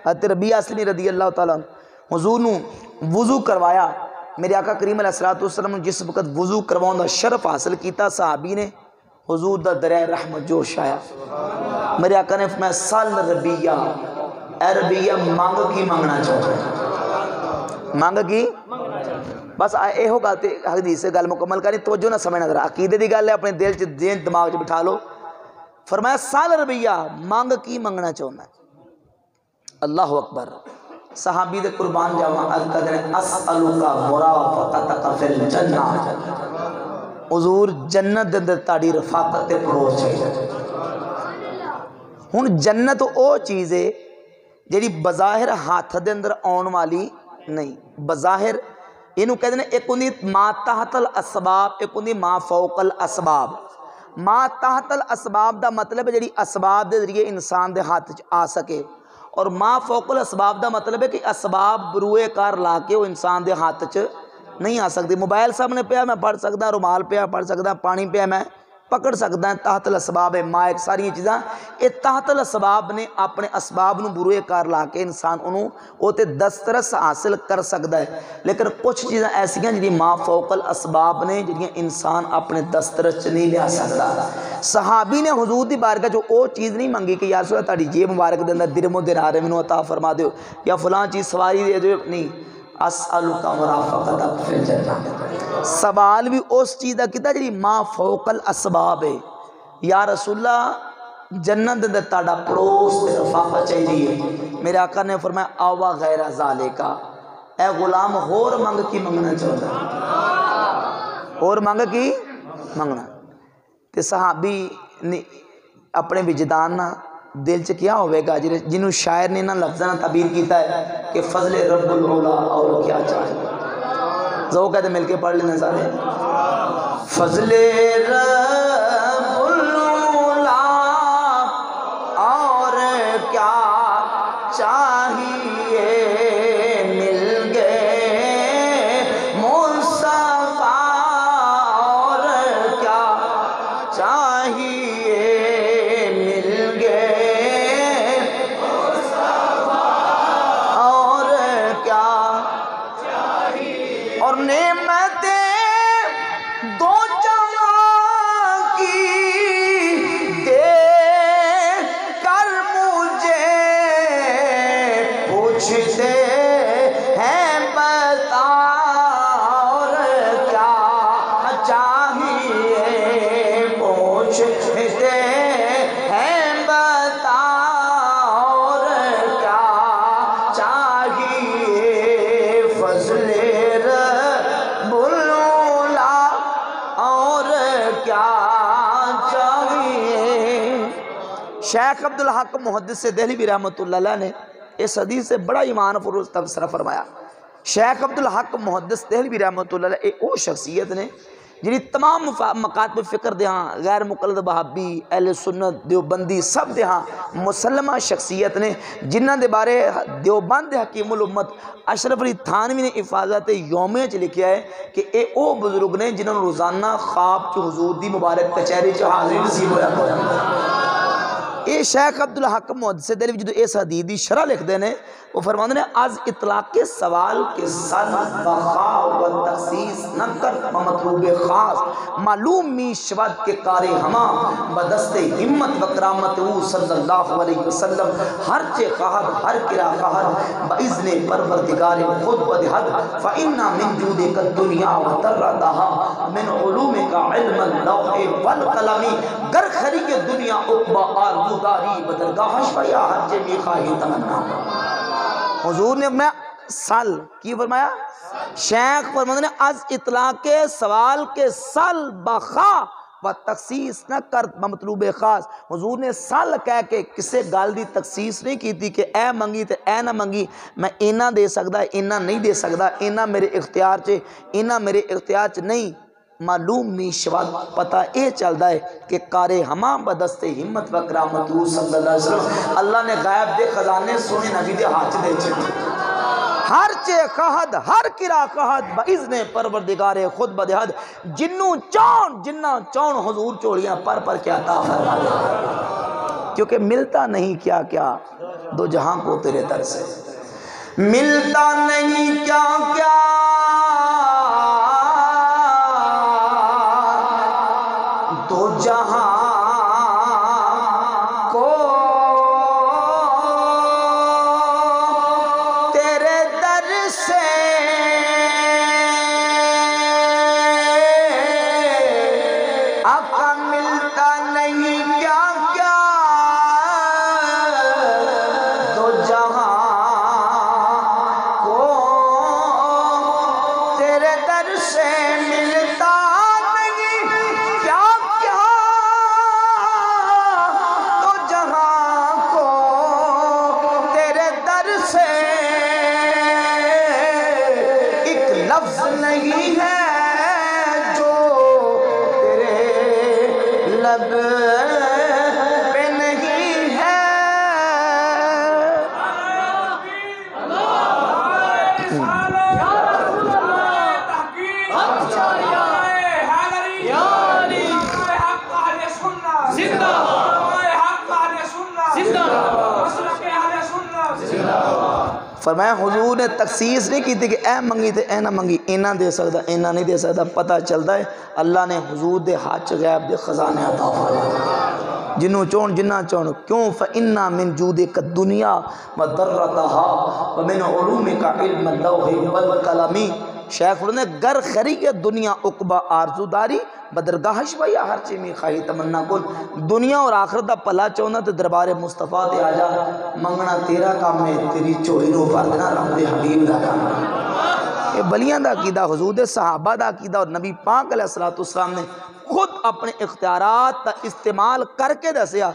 حضرت ربیعہ اسلمی رضی اللہ تعالیٰ حضور نے وضو کروایا۔ میرے آقا کریم علیہ السلام نے جس وقت وضو کرواؤں دا شرف حاصل کیتا صحابی نے حضور دا دریا رحمت جوش آیا۔ میرے آقا نے فرمایا سال ربیعہ، اے ربیعہ مانگ کی منگنا چاہتا ہے، مانگ کی بس اے ہو گاتے حدیث سے گل مکمل کریں، توجہ نہ سمجھنا ذرا عقیدے دی گل ہے، اپنے دل چ ذہن دماغ چ بٹھا لو۔ فرمایا سال ربیعہ مانگ کی منگنا چاہتا ہے۔ اللہ اکبر، صحابی دے قربان جاواں عرض کر دیں اسألک مرافقتک فی الجنہ، حضور جنت دے اندر تاڑی رفاقت تے پروز چاہیے۔ ہن جنت او چیز ہے جیڑی بظاہر ہاتھ دے اندر آن والی نہیں، بظاہر اینو کہتے ہیں ایک ہوندی ما تحت الاسباب، ایک ہوندی ما فوق الاسباب۔ ما تحت الاسباب دا مطلب ہے جیڑی اسباب دے ذریعے انسان دے ہاتھ آ سکے، اور ما فوق الاسباب دا مطلب ہے کہ اسباب بروئے کار لا کے وہ انسان دے ہاتھ چ نہیں آ سکتی۔ موبائل سامنے پیا میں پڑھ سکتا، رومال پیا پڑھ سکتا، پانی پیا میں پکڑ سکتا ہے، تحت الاسباب ہے، مائک ساری چیزاں یہ تحت الاسباب نے اپنے اسباب نو بروئے کار لا کے انسان انہوں اوتے دسترس حاصل کر سکتا ہے۔ لیکن کچھ چیزیں ایسی ہیں جنہی ما فوق الاسباب نے جنہی انسان اپنے دسترس نہیں لیا سکتا۔ صحابی نے حضور دی بارگاہ جو او چیز نہیں منگی کہ یا رسول اللہ تاڑی جیب مبارک دے اندر درم و دینار منو عطا فرما دیو یا فلاں چیز سواری دے دیو، نہیں، اسألک مرافقتک فی الجنہ، سوال بھی اس چیز دا کیتا جی ما فوق الاسباب ہے۔ یا رسول اللہ جنت دے تاڑا پڑوس تے رفاقت چاہیے۔ میرے آقا نے فرمایا آوا غیر ذالکا، اے غلام ہور منگ کی منگنا چاہتا ہے، اور منگ کی منگنا۔ تے صحابی نے اپنے وجدان نہ دل چ کیا ہوئے گا جنہوں شاعر نے نہ لفظہ نہ تعبیر کیتا ہے کہ فضل رب العلا اور کیا چاہے، ذو کہتے مل کے پڑھ لینا سارے، فضل رب العلا اور کیا چاہیے مل گئے مصطفیٰ، اور کیا چاہیے مل گئے اور کیا چاہیے، اور نعمتیں دو جہاں کی دے کر مجھے پوچھتے ہیں بتا، اور کیا چاہیے پوچھتے ہیں بتا، اور کیا چاہیے فضل رب العلا اور کیا چاہیے۔ شیخ عبدالحق محدث سے دہلی بھی رحمت اللہ علیہ نے اس حدیث سے بڑا ایمان فروز تبصرہ فرمایا۔ شیخ عبدالحق محدث دہلی بھی رحمت اللہ علیہ او شخصیت نے جنہی تمام مکاتب فکر دے ہاں غیر مقلد بہابی اہل سنت دیوبندی سب دے ہاں مسلمہ شخصیت نے، جنہ دے بارے دیوبند حکیم الامت اشرف علی تھانوی نے حفاظت یومیہ چ لکھیا ہے کہ اے او بزرگ نے جنہوں روزانہ خواب چ حضور دی مبارک کچہری چ حاضری نصیب ہویا کرتا۔ اے شیخ عبدالحق محدث دہلوی جدو اس حدیث دی شرح لکھ دے نے وہ فرماندے نے از اطلاق کے سوال کے سل بخا و تخصیص نہ کر مطلوب خاص معلوم می شود کے کار ہما بدست ہمت و کرامت او صلی اللہ علیہ وسلم ہر چے خواہد ہر کرا خواہد باذن پروردگار خود بدہد فإنا من جودک الدنیا و ترتہا من علومک علم اللوح والقلم گر خری کے دنیا عقبہ آرزوداری بدرگاہش و یا ہر چے می خواہی تمنا حضور نے فرمایا سال کی فرمایا شیخ فرماتے نے از اطلاق کے سوال کے سال بخا و تخصیص نہ کر مطلوب خاص حضور نے سال کہہ کے کسے گال دی تخصیص نہیں کی تھی کہ اے منگی تے اے نہ منگی میں اینا دے سکدا اینا نہیں دے سکدا اینا میرے اختیار چے اینا میرے اختیار چ نہیں معلوم می شواد پتہ اے چلدا ہے کہ کارے ہما بدست ہمت و کرامت صلی اللہ علیہ وسلم اللہ نے غائب دے خزانے سونے نبی دے ہاتھ دے چھٹے ہر چے قہد ہر کرا قہد باذن پروردگار خود بدہد جنوں چون جنہ چون حضور چوڑیاں پر کیا عطا فرما دے کیونکہ ملتا نہیں کیا کیا دو جہاں کو تیرے در سے ملتا نہیں کیا کیا دو جہاں کو تیرے در سے آقا ملتا نہیں کیا کیا دو جہاں کو تیرے در سے ملتا نہیں ہے جو تیرے لب پہ نہیں ہے فرمایا حضور نے تخصیص نہیں کی تھی کہ اے منگی تے اے نہ منگی اینا دے سکتا اینا نہیں دے سکتا پتہ چلتا ہے اللہ نے حضور دے ہاتھ غیب دے خزانے عطا فرمائے جنوں چون جنہ چون کیوں فإنا من جودک الدنیا وضرتها ومن علومک علم اللوح والقلم شیخ فرماتے نے گر خری کے دنیا عقبہ آرزو داری بدرگاہش بھائی ہر چیز میں خواہی تمنا کن دنیا اور آخرت دا پلا چونا تے دربار مصطفیٰ تے آجا منگنا تیرا کام میں تیری چوری رو پار دینا رب دے حبیب دا کام ہے یہ بلیاں دا عقیدہ حضور دے صحابہ دا عقیدہ اور نبی پاک علیہ السلام نے خود اپنے اختیارات تا استعمال کر کے دسیا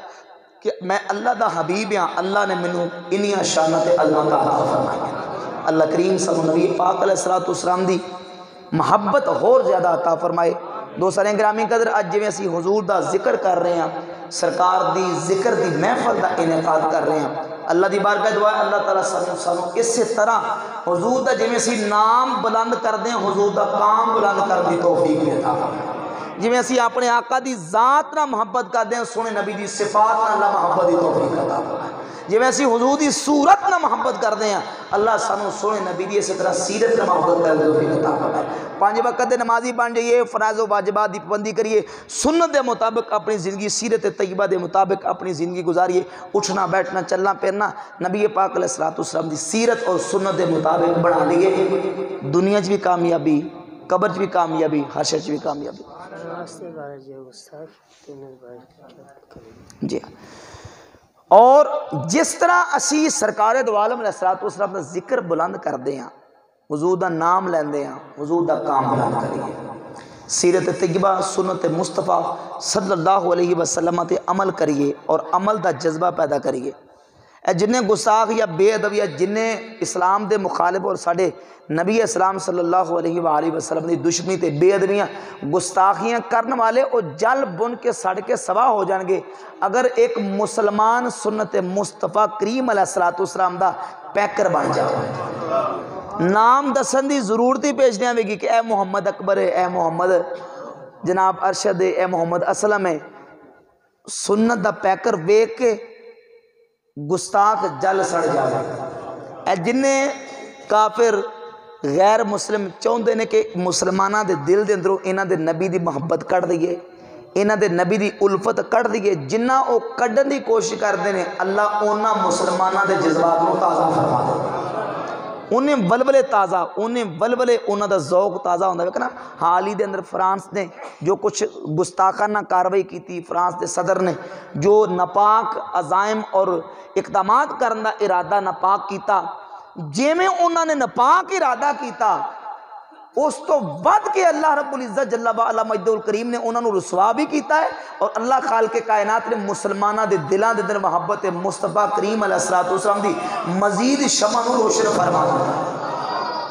کہ میں اللہ دا حبیب ہاں اللہ نے منو انہی شانت اللہ تعالیٰ فرمائی اللہ کریم صلی اللہ نبی پاک علیہ السلام دی محبت اور زیادہ عطا فرمائے دوستاں گرامی قدر اج جویں اسی حضور دا ذکر کر رہے ہیں سرکار دی ذکر دی محفل دا انعقاد کر رہے ہیں اللہ دی بارگاہ دعا ہے اللہ تعالیٰ سانو اسی طرح حضور دا جویں اسی نام بلند کر دیں حضور دا کام بلند کر دی توفیق عطا فرمائے جویں اسی اپنے آقا دی ذات نہ محبت کر دیں سونے نبی دی صفات نہ اللہ محبت دی توفیق عطا فرمائے جویں اسی حضور دی صورت نہ محبت کر دیں اللہ سانو سونے نبی دی اسی طرح سیرت نہ محبت کر دیں توفیق عطا فرمائے پانچ وقت نمازی بن جائیے فرائض و واجبات دی پابندی کریے سنت دے مطابق اپنی زندگی سیرت طیبہ دے مطابق اپنی زندگی گزاریے اٹھنا بیٹھنا چلنا پھرنا نبی پاک علیہ السلام دی سیرت اور سنت دے مطابق بنا لیے دنیا چ بھی کامیابی قبر چ بھی کامیابی ہر شے چ بھی کامیابی جی اور جس طرح اسی سرکار دو عالم علیہ السلام دا ذکر بلند کر دے ہیں حضور دا نام لیندے ہیں حضور دا کام بلند کریے سیرت طیبہ سنت مصطفیٰ صلی اللہ علیہ وسلم تے عمل کریے اور عمل دا جذبہ پیدا کریے اے جنہیں گستاخ یا بے ادب یا جنہیں اسلام دے مخالف اور ساڑھے نبی اسلام صلی اللہ علیہ وآلہ وسلم دی دشمنی تے بے ادبیاں گستاخیاں کرنے والے اور جل بن کے سڑ کے سوا ہو جان گے اگر ایک مسلمان سنت مصطفیٰ کریم علیہ السلام دا پیکر بن جائے نام دسن دی ضرورت ہی پیش نہیں گی کہ اے محمد اکبر ہے اے محمد جناب ارشد ہے اے محمد اسلم ہے سنت دا پیکر ویک کے گستاخ جل سڑ جائے. اے جننے کافر غیر مسلم چاہتے ہیں کہ مسلمانہ دے دل دے اندروں انہاں دے نبی دی محبت کٹ دیئے, انہاں دے نبی دی الفت کٹ دیئے, جنہ او کڈن دی کوشش کرتے ہیں اللہ انہاں مسلمانہ دے جذبات کو تازہ فرما دے, انہیں ولولے تازہ, انہیں ولولے انہاں دا ذوق تازہ ہوندہ ہے. نا حال ہی دے اندر فرانس نے جو کچھ گستاخانہ کاروائی کی تھی, فرانس دے صدر نے جو ناپاک عزائم اور اقدامات کرنے دا ارادہ ناپاک کیتا, جے میں انہوں نے ناپاک ارادہ کیتا, اس تو ود کے اللہ رب العزت جل وعلا مجدہ الکریم نے انہوں نے رسوا بھی کیتا ہے, اور اللہ خالق کائنات نے مسلمانہ دے دلان دے در محبت مصطفیٰ کریم علیہ السلام دی مزید شمع نور روشن فرما دیتا ہے.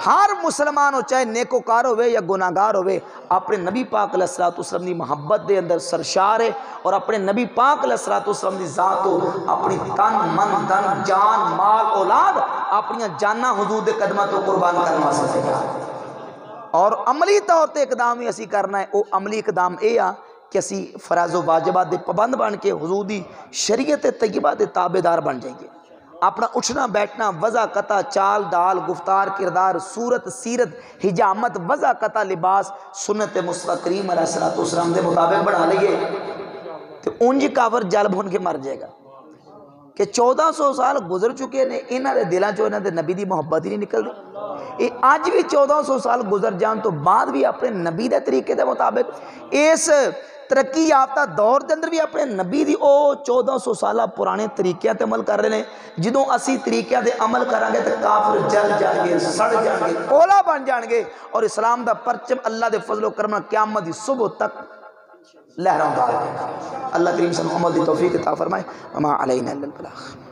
ہر مسلمان ہو چاہے نیکوکار ہوئے یا گناہگار ہوئے اپنے نبی پاک علیہ السلام دی محبت دے اندر سرشار ہے, اور اپنے نبی پاک علیہ السلام دی ذات ہو اپنی تن من دن جان مال اولاد اپنی جانہ حضور دے قدمہ تو قربان کرنا سکتے ہیں. اور عملی طور تے اقدام ہی اسی کرنا ہے. او عملی اقدام اے آ کہ اسی فرائض و واجبات دے پابند بن کے حضور دی شریعت طیبہ دے تابعدار بن جائیں گے. اپنا اٹھنا بیٹھنا وضع قطع چال ڈال گفتار کردار صورت سیرت حجامت وضع قطع لباس سنت مصطفیٰ کریم علیہ السلام دے مطابق بڑھا لئیے تو انجی کافر جل بھون کے مر جائے گا کہ 1400 سال گزر چکے نے, انہاں دے دلاں چوں انہاں دے نبی دی محبت ہی نہیں نکل دی. اے آج بھی 1400 سال گزر جان تو بعد بھی اپنے نبی دے طریقے دے مطابق اس ترقی یافتہ دور دے اندر بھی اپنے نبی دی او 1400 سالہ پرانے طریقے تے عمل کر رہے ہیں. جدوں اسی طریقے دے عمل کریں گے تو کافر جل جان گے, سڑ جان گے, کولا بن جان گے, اور اسلام دا پرچم اللہ دے فضل و کرم قیامت دی صبح تک لہراؤں گا. اللہ کریم صلی اللہ علیہ وسلم دی توفیق عطا فرمائے. وما علینا الا البلاغ.